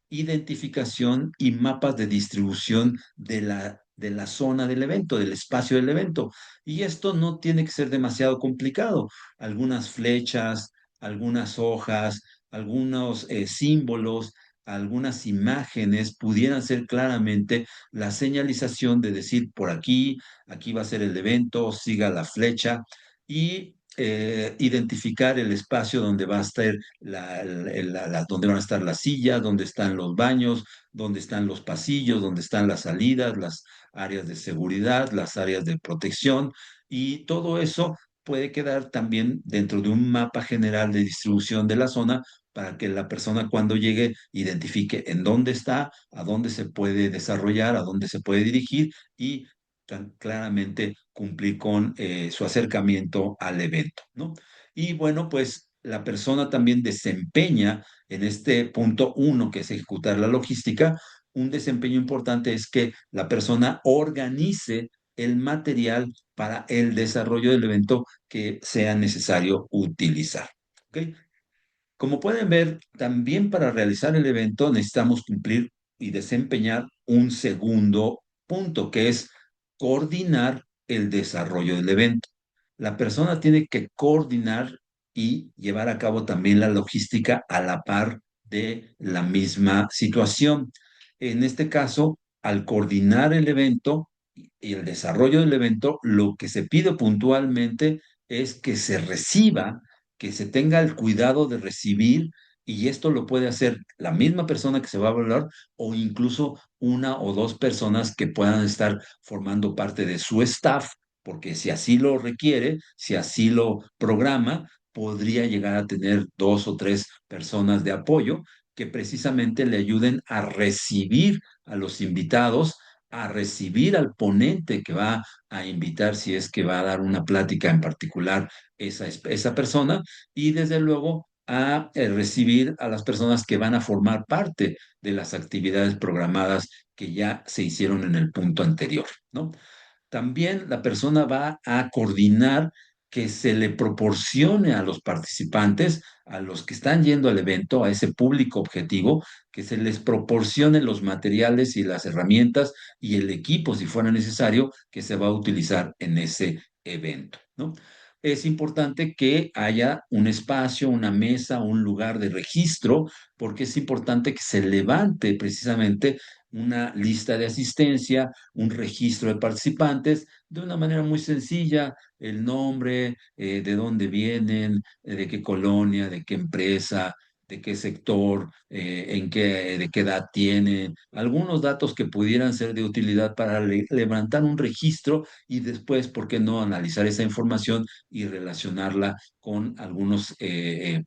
identificación y mapas de distribución de la zona del evento, del espacio del evento. Y esto no tiene que ser demasiado complicado. Algunas flechas, algunas hojas, algunos símbolos, algunas imágenes pudieran ser claramente la señalización de decir por aquí, aquí va a ser el evento, siga la flecha y identificar el espacio donde va a estar donde van a estar las sillas, donde están los baños, donde están los pasillos, donde están las salidas, las áreas de seguridad, las áreas de protección y todo eso puede quedar también dentro de un mapa general de distribución de la zona para que la persona cuando llegue identifique en dónde está, a dónde se puede desarrollar, a dónde se puede dirigir y tan claramente cumplir con su acercamiento al evento, ¿no? Y bueno, pues la persona también desempeña en este punto uno, que es ejecutar la logística, un desempeño importante es que la persona organice el material para el desarrollo del evento que sea necesario utilizar. ¿Ok? Como pueden ver, también para realizar el evento necesitamos cumplir y desempeñar un segundo punto, que es coordinar el desarrollo del evento. La persona tiene que coordinar y llevar a cabo también la logística a la par de la misma situación. En este caso, al coordinar el evento y el desarrollo del evento, lo que se pide puntualmente es que se reciba, que se tenga el cuidado de recibir, y esto lo puede hacer la misma persona que se va a evaluar o incluso una o dos personas que puedan estar formando parte de su staff, porque si así lo requiere, si así lo programa, podría llegar a tener dos o tres personas de apoyo que precisamente le ayuden a recibir a los invitados, a recibir al ponente que va a invitar si es que va a dar una plática en particular esa persona y desde luego a recibir a las personas que van a formar parte de las actividades programadas que ya se hicieron en el punto anterior, ¿no? También la persona va a coordinar que se le proporcione a los participantes, a los que están yendo al evento, a ese público objetivo, que se les proporcione los materiales y las herramientas y el equipo, si fuera necesario, que se va a utilizar en ese evento, ¿no? Es importante que haya un espacio, una mesa, un lugar de registro, porque es importante que se levante precisamente una lista de asistencia, un registro de participantes de una manera muy sencilla, el nombre, de dónde vienen, de qué colonia, de qué empresa, de qué sector, de qué edad tienen, algunos datos que pudieran ser de utilidad para levantar un registro y después, ¿por qué no analizar esa información y relacionarla con algunos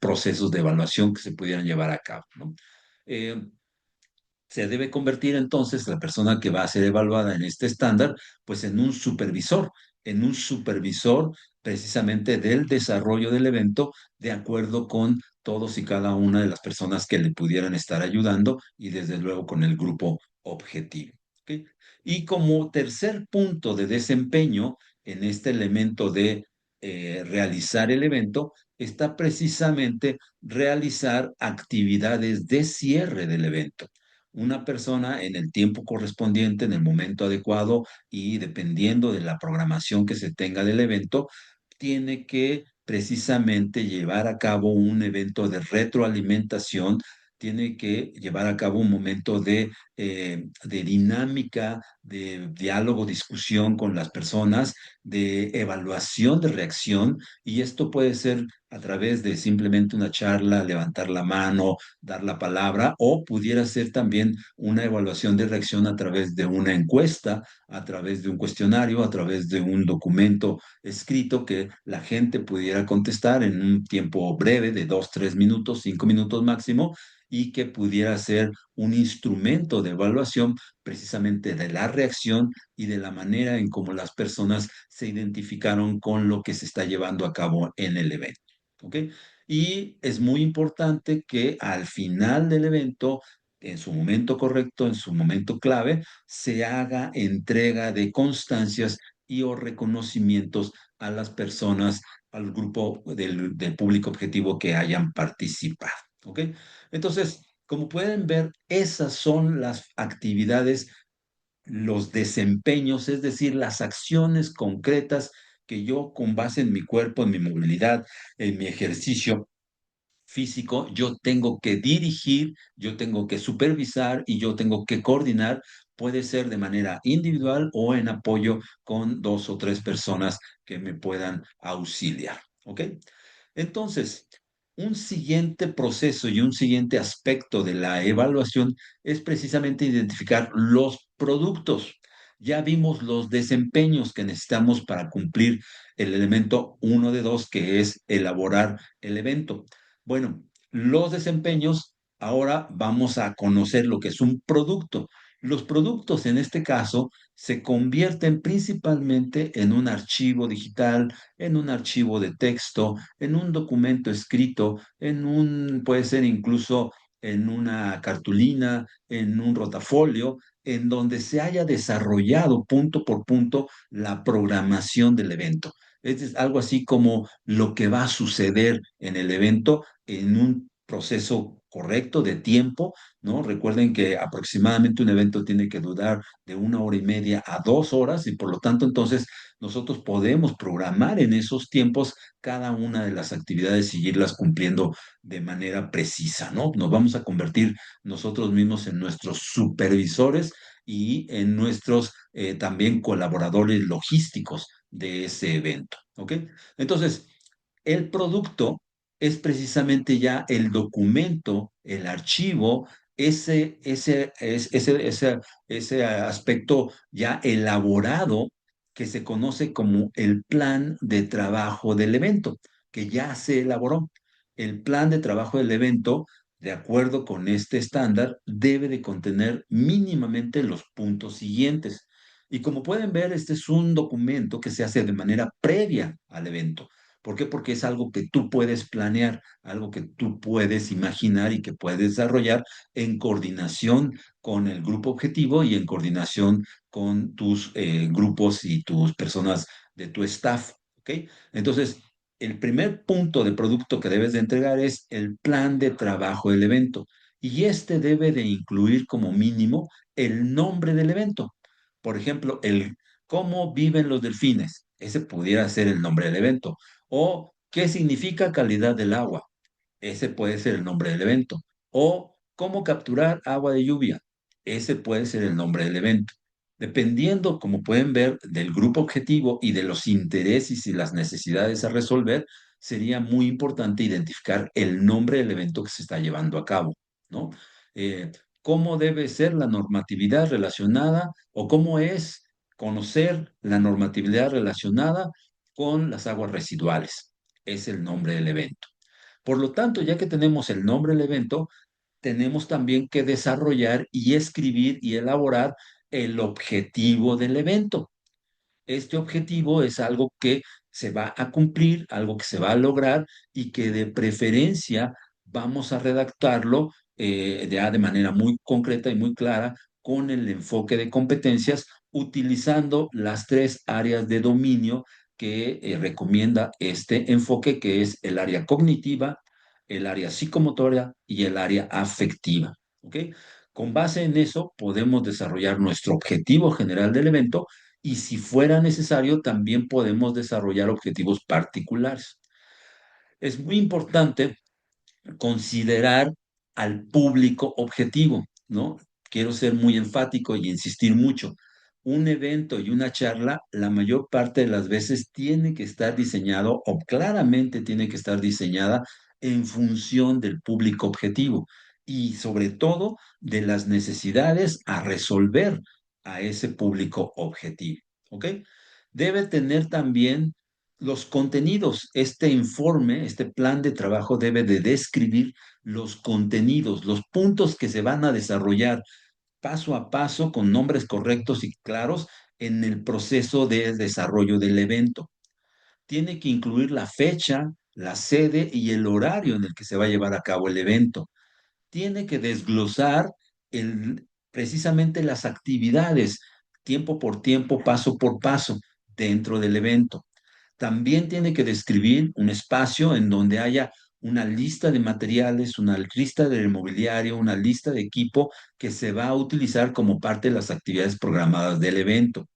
procesos de evaluación que se pudieran llevar a cabo, ¿no? Eh, Se debe convertir entonces la persona que va a ser evaluada en este estándar, pues en un supervisor precisamente del desarrollo del evento, de acuerdo con todos y cada una de las personas que le pudieran estar ayudando y desde luego con el grupo objetivo. ¿Ok? Y como tercer punto de desempeño en este elemento de realizar el evento, está precisamente realizar actividades de cierre del evento. Una persona en el tiempo correspondiente, en el momento adecuado y dependiendo de la programación que se tenga del evento, tiene que precisamente llevar a cabo un evento de retroalimentación, tiene que llevar a cabo un momento de dinámica, de diálogo, discusión con las personas, de evaluación de reacción, y esto puede ser a través de simplemente una charla, levantar la mano, dar la palabra, o pudiera ser también una evaluación de reacción a través de una encuesta, a través de un cuestionario, a través de un documento escrito que la gente pudiera contestar en un tiempo breve de 2, 3 minutos, 5 minutos máximo, y que pudiera ser un instrumento de evaluación precisamente de la reacción y de la manera en cómo las personas se identificaron con lo que se está llevando a cabo en el evento. ¿Ok? Y es muy importante que al final del evento, en su momento correcto, en su momento clave, se haga entrega de constancias y o reconocimientos a las personas, al grupo del público objetivo que hayan participado. ¿Ok? Entonces, como pueden ver, esas son las actividades, los desempeños, es decir, las acciones concretas que yo con base en mi cuerpo, en mi movilidad, en mi ejercicio físico, yo tengo que dirigir, yo tengo que supervisar y yo tengo que coordinar. Puede ser de manera individual o en apoyo con dos o tres personas que me puedan auxiliar. ¿Ok? Entonces, un siguiente proceso y un siguiente aspecto de la evaluación es precisamente identificar los productos. Ya vimos los desempeños que necesitamos para cumplir el elemento uno de dos, que es elaborar el evento. Bueno, los desempeños, ahora vamos a conocer lo que es un producto. Los productos en este caso se convierten principalmente en un archivo digital, en un archivo de texto, en un documento escrito, puede ser incluso en una cartulina, en un rotafolio, en donde se haya desarrollado punto por punto la programación del evento. Es algo así como lo que va a suceder en el evento en un proceso correcto de tiempo, ¿no? Recuerden que aproximadamente un evento tiene que durar de 1 hora y media a 2 horas y por lo tanto entonces nosotros podemos programar en esos tiempos cada una de las actividades y irlas cumpliendo de manera precisa, ¿no? Nos vamos a convertir nosotros mismos en nuestros supervisores y en nuestros también colaboradores logísticos de ese evento, ¿ok? Entonces, el producto es precisamente ya el documento, el archivo, ese aspecto ya elaborado que se conoce como el plan de trabajo del evento, que ya se elaboró. El plan de trabajo del evento, de acuerdo con este estándar, debe de contener mínimamente los puntos siguientes. Y como pueden ver, este es un documento que se hace de manera previa al evento. ¿Por qué? Porque es algo que tú puedes planear, algo que tú puedes imaginar y que puedes desarrollar en coordinación con el grupo objetivo y en coordinación con tus grupos y tus personas de tu staff. ¿Ok? Entonces, el primer punto de producto que debes de entregar es el plan de trabajo del evento. Y este debe de incluir como mínimo el nombre del evento. Por ejemplo, el cómo viven los delfines. Ese pudiera ser el nombre del evento. O qué significa calidad del agua. Ese puede ser el nombre del evento. O cómo capturar agua de lluvia. Ese puede ser el nombre del evento. Dependiendo, como pueden ver, del grupo objetivo y de los intereses y las necesidades a resolver, sería muy importante identificar el nombre del evento que se está llevando a cabo, ¿no? Eh, ¿Cómo debe ser la normatividad relacionada o cómo es conocer la normatividad relacionada con las aguas residuales? Es el nombre del evento. Por lo tanto, ya que tenemos el nombre del evento, tenemos también que desarrollar y escribir y elaborar el objetivo del evento. Este objetivo es algo que se va a cumplir, algo que se va a lograr y que de preferencia vamos a redactarlo ya de manera muy concreta y muy clara con el enfoque de competencias utilizando las tres áreas de dominio que recomienda este enfoque, que es el área cognitiva, el área psicomotora y el área afectiva. ¿Ok? Con base en eso podemos desarrollar nuestro objetivo general del evento y si fuera necesario, también podemos desarrollar objetivos particulares. Es muy importante considerar al público objetivo, ¿no? Quiero ser muy enfático y insistir mucho. Un evento y una charla, la mayor parte de las veces tiene que estar diseñado o claramente tiene que estar diseñada en función del público objetivo y sobre todo de las necesidades a resolver a ese público objetivo. ¿Ok? Debe tener también los contenidos. Este informe, este plan de trabajo debe de describir los contenidos, los puntos que se van a desarrollar paso a paso con nombres correctos y claros en el proceso de desarrollo del evento. Tiene que incluir la fecha, la sede y el horario en el que se va a llevar a cabo el evento. Tiene que desglosar precisamente las actividades, tiempo por tiempo, paso por paso, dentro del evento. También tiene que describir un espacio en donde haya una lista de materiales, una lista de mobiliario, una lista de equipo que se va a utilizar como parte de las actividades programadas del evento.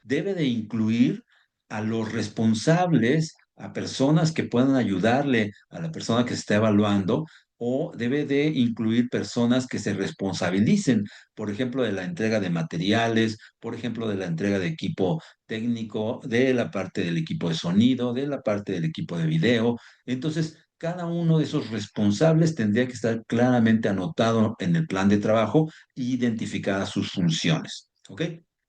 Debe de incluir a los responsables, a personas que puedan ayudarle a la persona que se está evaluando, o debe de incluir personas que se responsabilicen, por ejemplo, de la entrega de materiales, por ejemplo, de la entrega de equipo técnico, de la parte del equipo de sonido, de la parte del equipo de video. Entonces, cada uno de esos responsables tendría que estar claramente anotado en el plan de trabajo e identificadas sus funciones. ¿Ok?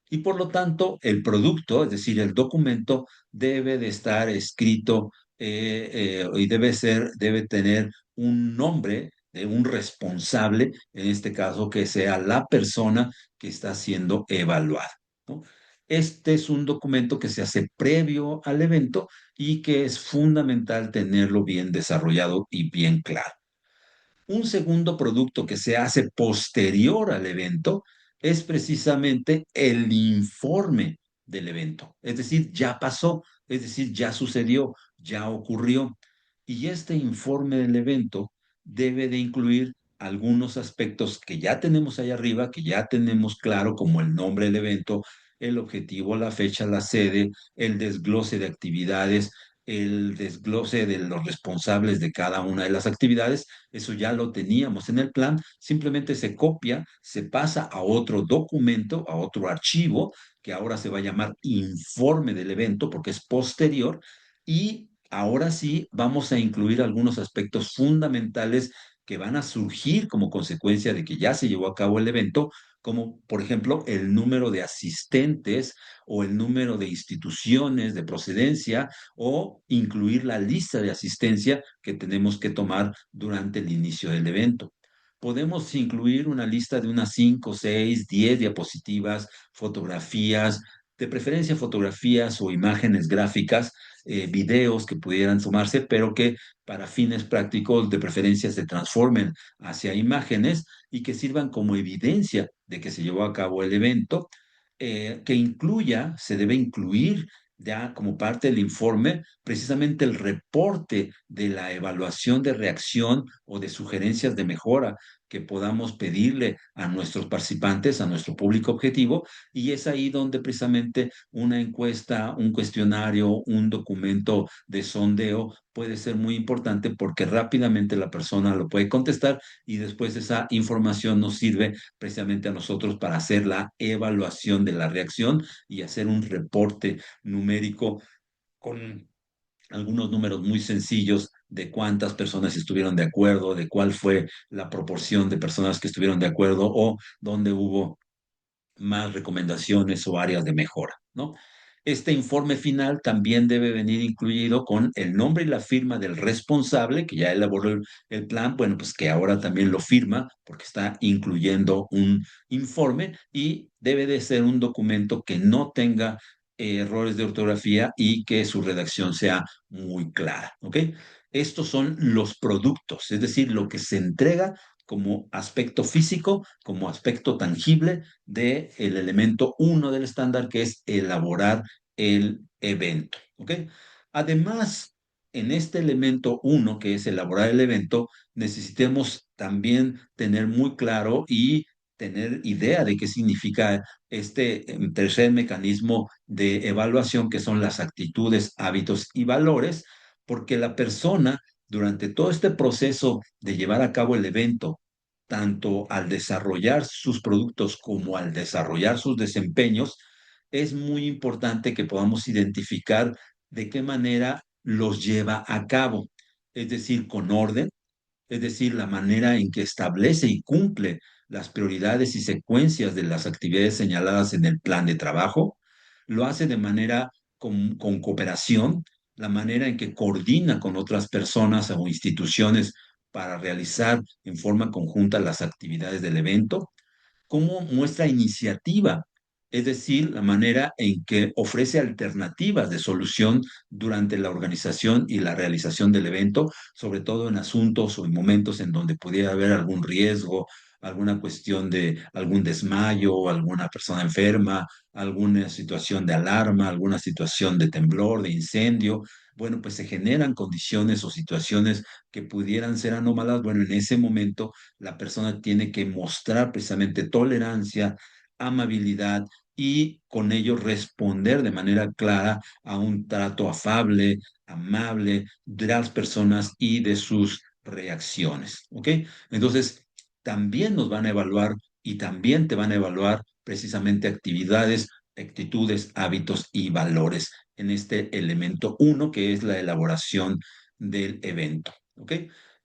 Y por lo tanto, el producto, es decir, el documento, debe de estar escrito y debe tener un nombre de un responsable, en este caso, que sea la persona que está siendo evaluada, ¿no? Este es un documento que se hace previo al evento y que es fundamental tenerlo bien desarrollado y bien claro. Un segundo producto que se hace posterior al evento es precisamente el informe del evento. Es decir, ya pasó, es decir, ya sucedió, ya ocurrió. Y este informe del evento debe de incluir algunos aspectos que ya tenemos ahí arriba, que ya tenemos claro, como el nombre del evento, el objetivo, la fecha, la sede, el desglose de actividades, el desglose de los responsables de cada una de las actividades. Eso ya lo teníamos en el plan, simplemente se copia, se pasa a otro documento, a otro archivo, que ahora se va a llamar informe del evento porque es posterior, y ahora sí vamos a incluir algunos aspectos fundamentales que van a surgir como consecuencia de que ya se llevó a cabo el evento, como por ejemplo el número de asistentes o el número de instituciones de procedencia, o incluir la lista de asistencia que tenemos que tomar durante el inicio del evento. Podemos incluir una lista de unas 5, 6, 10 diapositivas, fotografías, de preferencia fotografías o imágenes gráficas, videos que pudieran tomarse, pero que para fines prácticos de preferencia se transformen hacia imágenes y que sirvan como evidencia de que se llevó a cabo el evento, que incluya, se debe incluir ya como parte del informe, precisamente el reporte de la evaluación de reacción o de sugerencias de mejora que podamos pedirle a nuestros participantes, a nuestro público objetivo, y es ahí donde precisamente una encuesta, un cuestionario, un documento de sondeo puede ser muy importante porque rápidamente la persona lo puede contestar y después esa información nos sirve precisamente a nosotros para hacer la evaluación de la reacción y hacer un reporte numérico con algunos números muy sencillos de cuántas personas estuvieron de acuerdo, de cuál fue la proporción de personas que estuvieron de acuerdo o dónde hubo más recomendaciones o áreas de mejora, ¿no? Este informe final también debe venir incluido con el nombre y la firma del responsable que ya elaboró el plan, bueno, pues que ahora también lo firma porque está incluyendo un informe, y debe de ser un documento que no tenga errores de ortografía y que su redacción sea muy clara, ¿ok? Estos son los productos, es decir, lo que se entrega como aspecto físico, como aspecto tangible del elemento uno del estándar, que es elaborar el evento. ¿Ok? Además, en este elemento uno, que es elaborar el evento, necesitemos también tener muy claro y tener idea de qué significa este tercer mecanismo de evaluación, que son las actitudes, hábitos y valores, porque la persona durante todo este proceso de llevar a cabo el evento, tanto al desarrollar sus productos como al desarrollar sus desempeños, es muy importante que podamos identificar de qué manera los lleva a cabo, es decir, con orden, es decir, la manera en que establece y cumple las prioridades y secuencias de las actividades señaladas en el plan de trabajo, lo hace de manera con cooperación, la manera en que coordina con otras personas o instituciones para realizar en forma conjunta las actividades del evento, cómo muestra iniciativa, es decir, la manera en que ofrece alternativas de solución durante la organización y la realización del evento, sobre todo en asuntos o en momentos en donde pudiera haber algún riesgo, alguna cuestión de algún desmayo, alguna persona enferma, alguna situación de alarma, alguna situación de temblor, de incendio. Bueno, pues se generan condiciones o situaciones que pudieran ser anómalas. Bueno, en ese momento la persona tiene que mostrar precisamente tolerancia, amabilidad y con ello responder de manera clara a un trato afable, amable de las personas y de sus reacciones. ¿Ok? Entonces, también nos van a evaluar y también te van a evaluar precisamente actividades, actitudes, hábitos y valores en este elemento uno, que es la elaboración del evento. ¿Ok?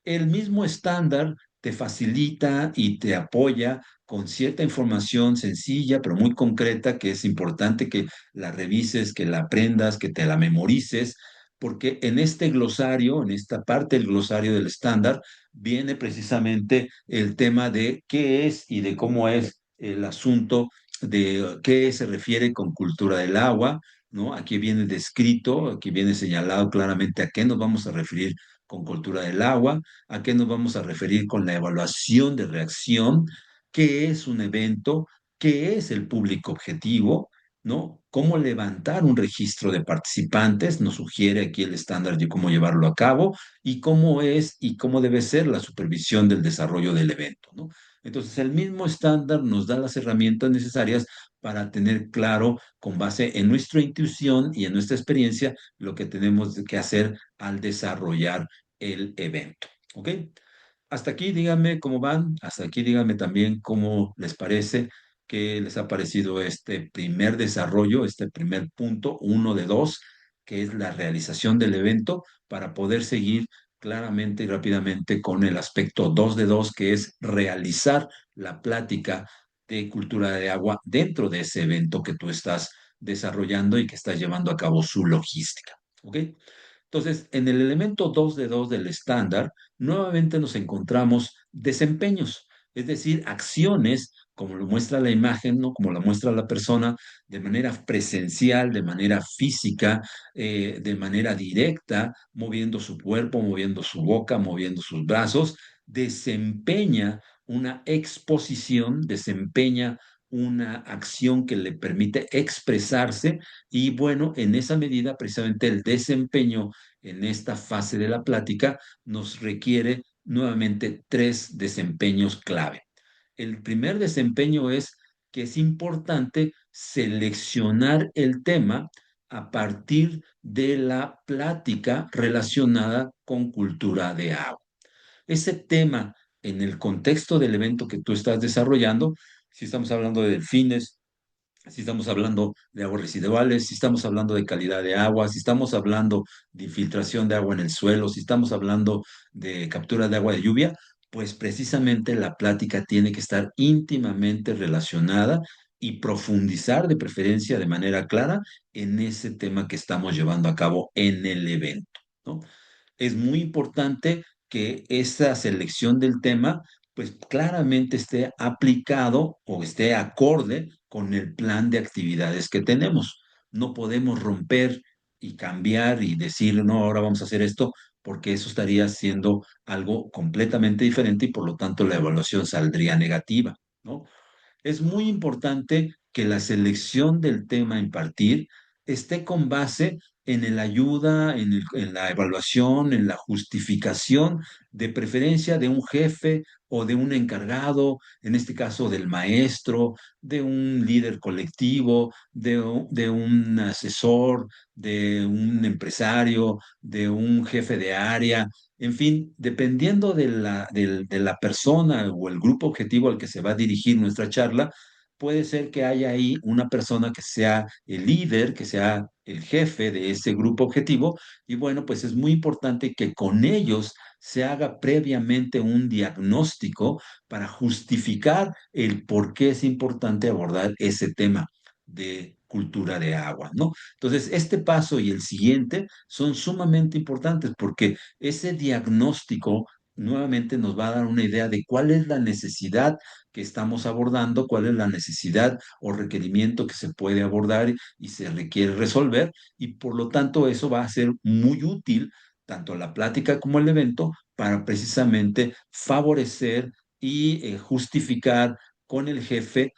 El mismo estándar te facilita y te apoya con cierta información sencilla, pero muy concreta, que es importante que la revises, que la aprendas, que te la memorices, porque en este glosario, en esta parte del glosario del estándar, viene precisamente el tema de qué es y de cómo es el asunto de qué se refiere con cultura del agua, ¿no? Aquí viene descrito, aquí viene señalado claramente a qué nos vamos a referir con cultura del agua, a qué nos vamos a referir con la evaluación de reacción, qué es un evento, qué es el público objetivo, ¿no? Cómo levantar un registro de participantes, nos sugiere aquí el estándar de cómo llevarlo a cabo y cómo es y cómo debe ser la supervisión del desarrollo del evento, ¿no? Entonces, el mismo estándar nos da las herramientas necesarias para tener claro, con base en nuestra intuición y en nuestra experiencia, lo que tenemos que hacer al desarrollar el evento. ¿Ok? Hasta aquí díganme cómo van, hasta aquí díganme también cómo les parece, qué les ha parecido este primer desarrollo, este primer punto, uno de dos, que es la realización del evento, para poder seguir claramente y rápidamente con el aspecto 2 de 2, que es realizar la plática de cultura de agua dentro de ese evento que tú estás desarrollando y que estás llevando a cabo su logística. ¿Ok? Entonces, en el elemento 2 de 2 del estándar, nuevamente nos encontramos desempeños, es decir, acciones, como lo muestra la imagen, ¿no? Como lo muestra la persona, de manera presencial, de manera física, de manera directa, moviendo su cuerpo, moviendo su boca, moviendo sus brazos, desempeña una exposición, desempeña una acción que le permite expresarse y bueno, en esa medida, precisamente el desempeño en esta fase de la plática nos requiere nuevamente tres desempeños clave. El primer desempeño es que es importante seleccionar el tema a partir de la plática relacionada con cultura de agua. Ese tema en el contexto del evento que tú estás desarrollando, si estamos hablando de delfines, si estamos hablando de aguas residuales, si estamos hablando de calidad de agua, si estamos hablando de infiltración de agua en el suelo, si estamos hablando de captura de agua de lluvia, pues precisamente la plática tiene que estar íntimamente relacionada y profundizar de preferencia de manera clara en ese tema que estamos llevando a cabo en el evento, ¿no? Es muy importante que esta selección del tema, pues claramente esté aplicado o esté acorde con el plan de actividades que tenemos. No podemos romper y cambiar y decir, no, ahora vamos a hacer esto, porque eso estaría siendo algo completamente diferente y por lo tanto la evaluación saldría negativa, ¿no? Es muy importante que la selección del tema a impartir esté con base en el ayuda, en la evaluación, en la justificación de preferencia de un jefe o de un encargado, en este caso del maestro, de un líder colectivo, de un asesor, de un empresario, de un jefe de área, en fin, dependiendo de la persona o el grupo objetivo al que se va a dirigir nuestra charla, puede ser que haya ahí una persona que sea el líder, que sea el jefe de ese grupo objetivo, y bueno, pues es muy importante que con ellos se haga previamente un diagnóstico para justificar el por qué es importante abordar ese tema de cultura de agua, ¿no? Entonces, este paso y el siguiente son sumamente importantes porque ese diagnóstico nuevamente nos va a dar una idea de cuál es la necesidad que estamos abordando, cuál es la necesidad o requerimiento que se puede abordar y se requiere resolver, y por lo tanto eso va a ser muy útil tanto la plática como el evento para precisamente favorecer y justificar con el jefe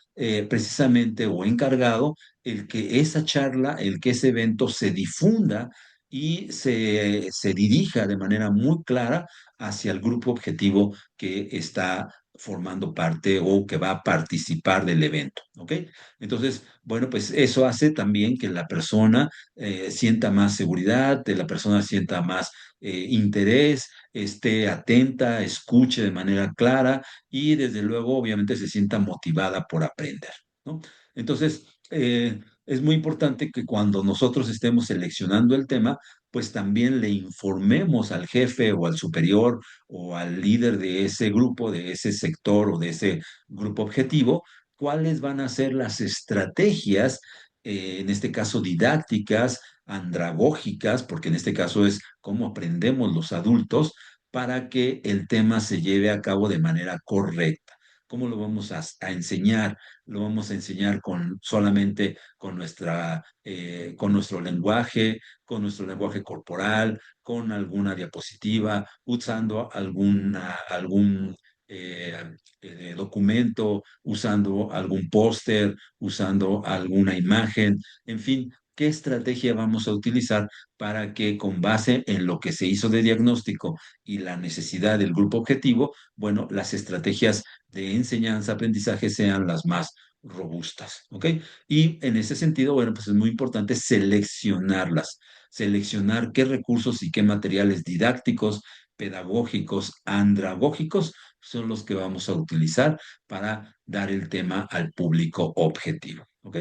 precisamente o encargado el que esa charla, el que ese evento se difunda y se dirija de manera muy clara hacia el grupo objetivo que está formando parte o que va a participar del evento, ¿ok? Entonces, bueno, pues eso hace también que la persona sienta más seguridad, que la persona sienta más interés, esté atenta, escuche de manera clara y desde luego obviamente se sienta motivada por aprender, ¿no? Entonces, es muy importante que cuando nosotros estemos seleccionando el tema, pues también le informemos al jefe o al superior o al líder de ese grupo, de ese sector o de ese grupo objetivo, cuáles van a ser las estrategias, en este caso didácticas, andragógicas, porque en este caso es cómo aprendemos los adultos para que el tema se lleve a cabo de manera correcta. ¿Cómo lo vamos a enseñar? Lo vamos a enseñar solamente con con nuestro lenguaje corporal, con alguna diapositiva, usando algún documento, usando algún póster, usando alguna imagen, en fin, ¿qué estrategia vamos a utilizar para que con base en lo que se hizo de diagnóstico y la necesidad del grupo objetivo, bueno, las estrategias de enseñanza, aprendizaje sean las más robustas, ¿ok? Y en ese sentido, bueno, pues es muy importante seleccionarlas, seleccionar qué recursos y qué materiales didácticos, pedagógicos, andragógicos son los que vamos a utilizar para dar el tema al público objetivo, ¿ok?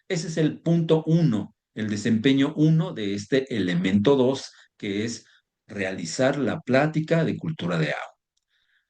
Ese es el punto uno, el desempeño uno de este elemento dos, que es realizar la plática de cultura de agua.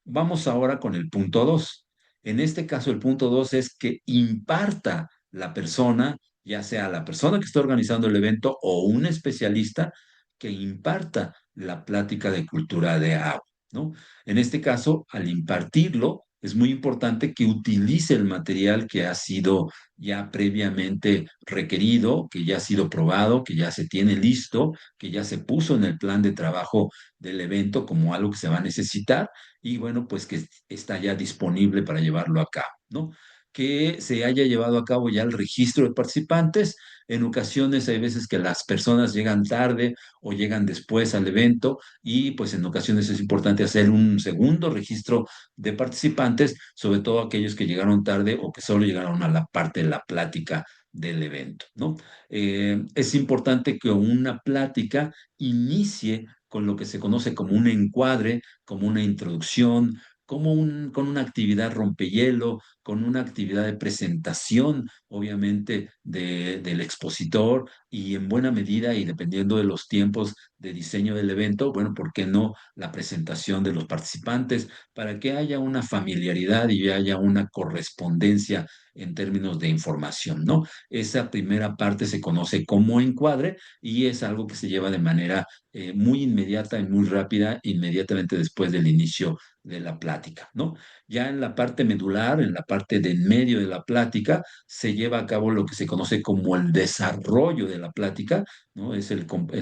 Vamos ahora con el punto 2. En este caso, el punto 2 es que imparta la persona, ya sea la persona que está organizando el evento o un especialista, que imparta la plática de cultura de agua, ¿no? En este caso, al impartirlo, es muy importante que utilice el material que ha sido ya previamente requerido, que ya ha sido probado, que ya se tiene listo, que ya se puso en el plan de trabajo del evento como algo que se va a necesitar y bueno, pues que está ya disponible para llevarlo a cabo, ¿no? Que se haya llevado a cabo ya el registro de participantes. En ocasiones hay veces que las personas llegan tarde o llegan después al evento y pues en ocasiones es importante hacer un segundo registro de participantes, sobre todo aquellos que llegaron tarde o que solo llegaron a la parte de la plática del evento, ¿no? Es importante que una plática inicie con lo que se conoce como un encuadre, como una introducción, con una actividad rompehielo, con una actividad de presentación, obviamente, del expositor y en buena medida y dependiendo de los tiempos de diseño del evento, bueno, ¿por qué no la presentación de los participantes para que haya una familiaridad y haya una correspondencia en términos de información, ¿no? Esa primera parte se conoce como encuadre y es algo que se lleva de manera muy inmediata y muy rápida, inmediatamente después del inicio de la plática, ¿no? Ya en la parte medular, en la parte de en medio de la plática, se lleva a cabo lo que se conoce como el desarrollo de la plática, ¿no? Es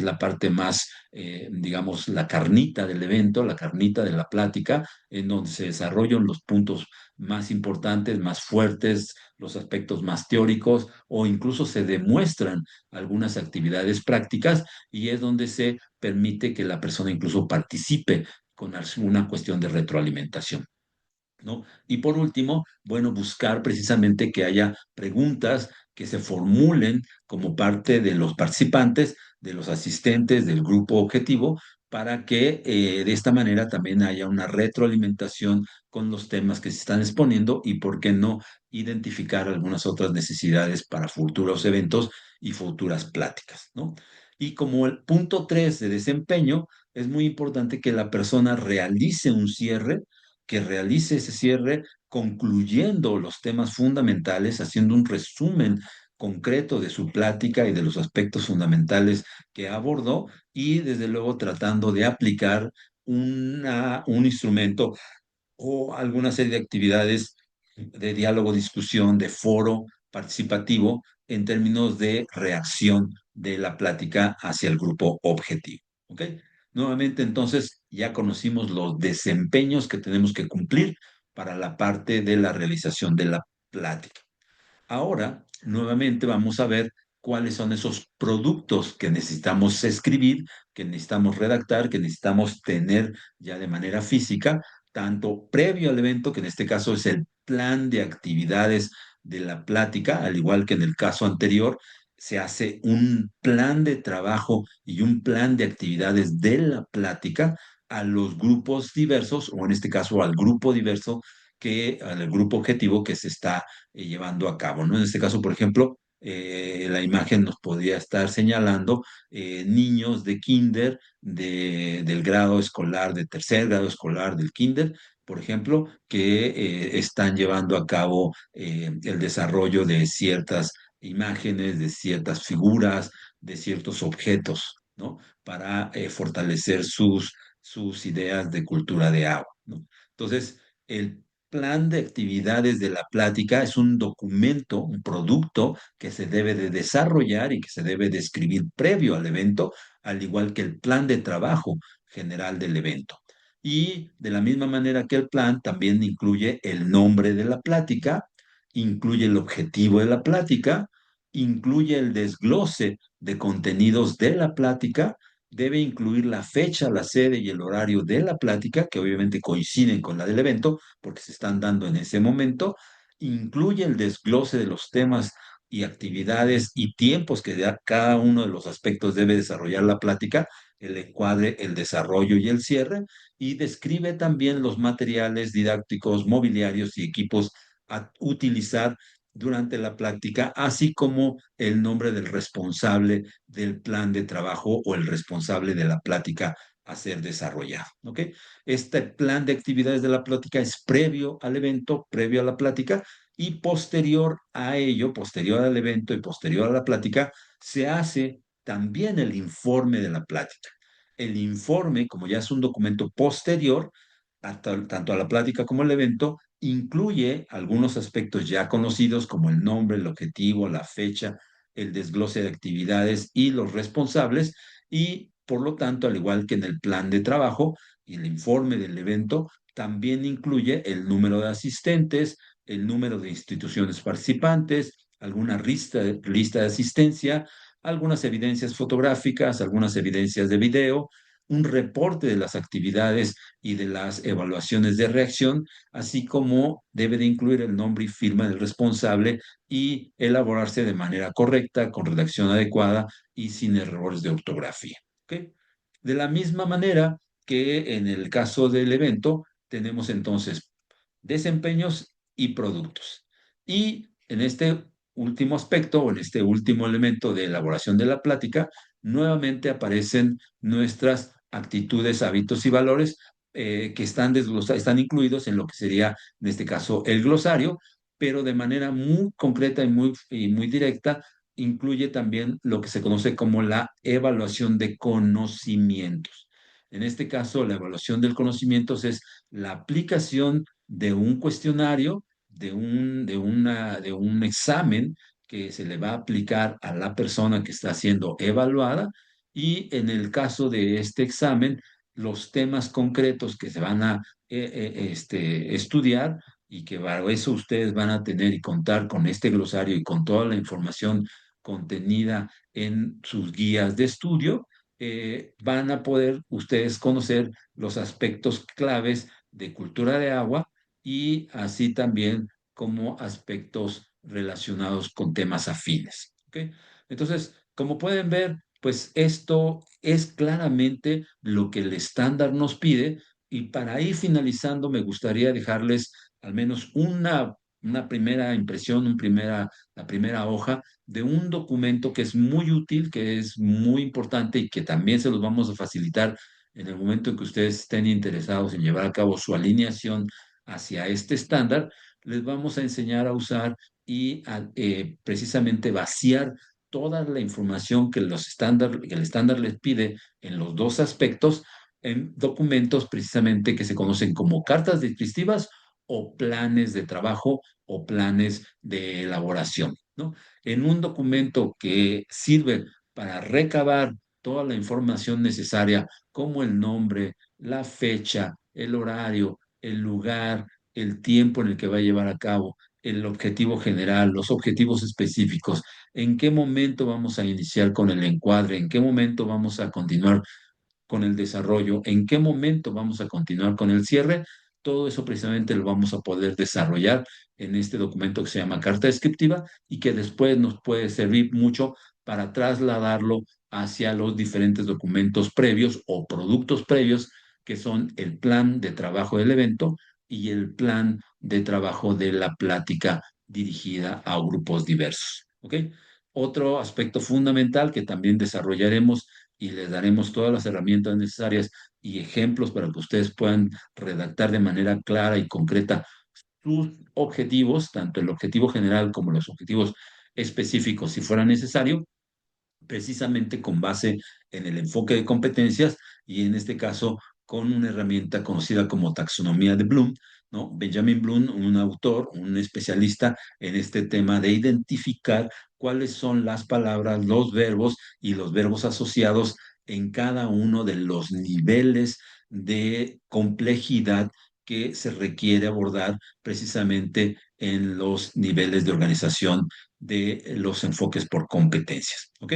la parte más, digamos, la carnita del evento, la carnita de la plática, en donde se desarrollan los puntos más importantes, más fuertes, los aspectos más teóricos o incluso se demuestran algunas actividades prácticas y es donde se permite que la persona incluso participe con alguna cuestión de retroalimentación, ¿no? Y por último, bueno, buscar precisamente que haya preguntas que se formulen como parte de los participantes, de los asistentes del grupo objetivo, para que de esta manera también haya una retroalimentación con los temas que se están exponiendo y, por qué no, identificar algunas otras necesidades para futuros eventos y futuras pláticas, ¿no? Y como el punto 3 de desempeño, es muy importante que la persona realice un cierre, que realice ese cierre concluyendo los temas fundamentales, haciendo un resumen concreto de su plática y de los aspectos fundamentales que abordó y desde luego tratando de aplicar un instrumento o alguna serie de actividades de diálogo, discusión, de foro participativo en términos de reacción de la plática hacia el grupo objetivo. ¿Ok? Nuevamente, entonces, ya conocimos los desempeños que tenemos que cumplir para la parte de la realización de la plática. Ahora, nuevamente vamos a ver cuáles son esos productos que necesitamos escribir, que necesitamos redactar, que necesitamos tener ya de manera física, tanto previo al evento, que en este caso es el plan de actividades de la plática, al igual que en el caso anterior, se hace un plan de trabajo y un plan de actividades de la plática a los grupos diversos, o en este caso al grupo diverso, al grupo objetivo que se está llevando a cabo, ¿no? En este caso, por ejemplo, la imagen nos podría estar señalando niños de kinder, del grado escolar, de tercer grado escolar del kinder, por ejemplo, que están llevando a cabo el desarrollo de ciertas imágenes, de ciertas figuras, de ciertos objetos, ¿no? Para fortalecer sus ideas de cultura de agua, ¿no? Entonces, el plan de actividades de la plática es un documento, un producto que se debe de desarrollar y que se debe de escribir previo al evento, al igual que el plan de trabajo general del evento. Y de la misma manera que el plan, también incluye el nombre de la plática, incluye el objetivo de la plática, incluye el desglose de contenidos de la plática, debe incluir la fecha, la sede y el horario de la plática, que obviamente coinciden con la del evento, porque se están dando en ese momento. Incluye el desglose de los temas y actividades y tiempos que cada uno de los aspectos debe desarrollar la plática, el encuadre, el desarrollo y el cierre, y describe también los materiales didácticos, mobiliarios y equipos a utilizar durante la práctica, así como el nombre del responsable del plan de trabajo o el responsable de la plática a ser desarrollado. ¿Ok? Este plan de actividades de la plática es previo al evento, previo a la plática, y posterior a ello, posterior al evento y posterior a la plática, se hace también el informe de la plática. El informe, como ya es un documento posterior, tanto a la plática como al evento, incluye algunos aspectos ya conocidos como el nombre, el objetivo, la fecha, el desglose de actividades y los responsables, y por lo tanto, al igual que en el plan de trabajo y el informe del evento, también incluye el número de asistentes, el número de instituciones participantes, alguna lista de asistencia, algunas evidencias fotográficas, algunas evidencias de video, un reporte de las actividades y de las evaluaciones de reacción, así como debe de incluir el nombre y firma del responsable y elaborarse de manera correcta, con redacción adecuada y sin errores de ortografía. ¿Ok? De la misma manera que en el caso del evento, tenemos entonces desempeños y productos. Y en este último aspecto o en este último elemento de elaboración de la plática, nuevamente aparecen nuestras actitudes, hábitos y valores que están incluidos en lo que sería, en este caso, el glosario, pero de manera muy concreta y muy directa, incluye también lo que se conoce como la evaluación de conocimientos. En este caso, la evaluación del conocimientos es la aplicación de un cuestionario, de un examen que se le va a aplicar a la persona que está siendo evaluada, y en el caso de este examen, los temas concretos que se van a estudiar y que para eso ustedes van a tener y contar con este glosario y con toda la información contenida en sus guías de estudio, van a poder ustedes conocer los aspectos claves de cultura de agua y así también como aspectos relacionados con temas afines. ¿Ok? Entonces, como pueden ver, pues esto es claramente lo que el estándar nos pide, y para ir finalizando me gustaría dejarles al menos una primera impresión, la primera hoja de un documento que es muy útil, que es muy importante y que también se los vamos a facilitar en el momento en que ustedes estén interesados en llevar a cabo su alineación hacia este estándar. Les vamos a enseñar a usar y a precisamente vaciar toda la información que el estándar les pide en los dos aspectos en documentos precisamente que se conocen como cartas descriptivas o planes de trabajo o planes de elaboración, ¿no? En un documento que sirve para recabar toda la información necesaria, como el nombre, la fecha, el horario, el lugar, el tiempo en el que va a llevar a cabo, el objetivo general, los objetivos específicos, en qué momento vamos a iniciar con el encuadre, en qué momento vamos a continuar con el desarrollo, en qué momento vamos a continuar con el cierre. Todo eso precisamente lo vamos a poder desarrollar en este documento que se llama carta descriptiva y que después nos puede servir mucho para trasladarlo hacia los diferentes documentos previos o productos previos, que son el plan de trabajo del evento y el plan de trabajo de la plática dirigida a grupos diversos. ¿Ok? Otro aspecto fundamental que también desarrollaremos y les daremos todas las herramientas necesarias y ejemplos para que ustedes puedan redactar de manera clara y concreta sus objetivos, tanto el objetivo general como los objetivos específicos, si fuera necesario, precisamente con base en el enfoque de competencias y en este caso con una herramienta conocida como taxonomía de Bloom, ¿no? Benjamin Bloom, un autor, un especialista en este tema de identificar cuáles son las palabras, los verbos y los verbos asociados en cada uno de los niveles de complejidad que se requiere abordar precisamente en los niveles de organización de los enfoques por competencias. ¿Ok?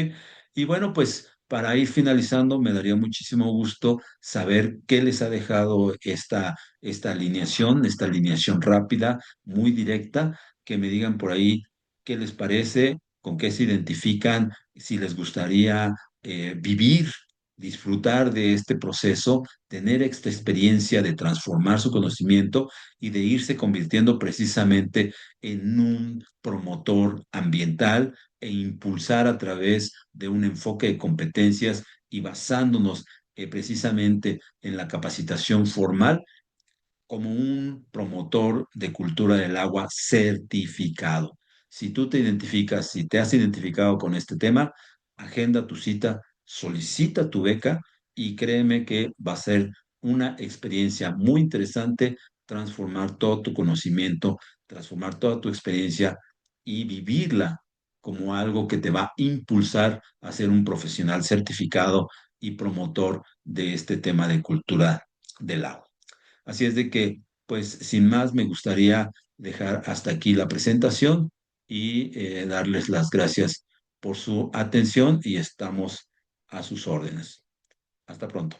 Y bueno, pues para ir finalizando, me daría muchísimo gusto saber qué les ha dejado esta alineación rápida, muy directa, que me digan por ahí qué les parece, con qué se identifican, si les gustaría vivir, disfrutar de este proceso, tener esta experiencia de transformar su conocimiento y de irse convirtiendo precisamente en un promotor ambiental e impulsar a través de un enfoque de competencias y basándonos precisamente en la capacitación formal como un promotor de cultura del agua certificado. Si tú te identificas, si te has identificado con este tema, agenda tu cita, solicita tu beca y créeme que va a ser una experiencia muy interesante transformar todo tu conocimiento, transformar toda tu experiencia y vivirla como algo que te va a impulsar a ser un profesional certificado y promotor de este tema de cultura del agua. Así es de que, pues, sin más, me gustaría dejar hasta aquí la presentación y darles las gracias por su atención y estamos a sus órdenes. Hasta pronto.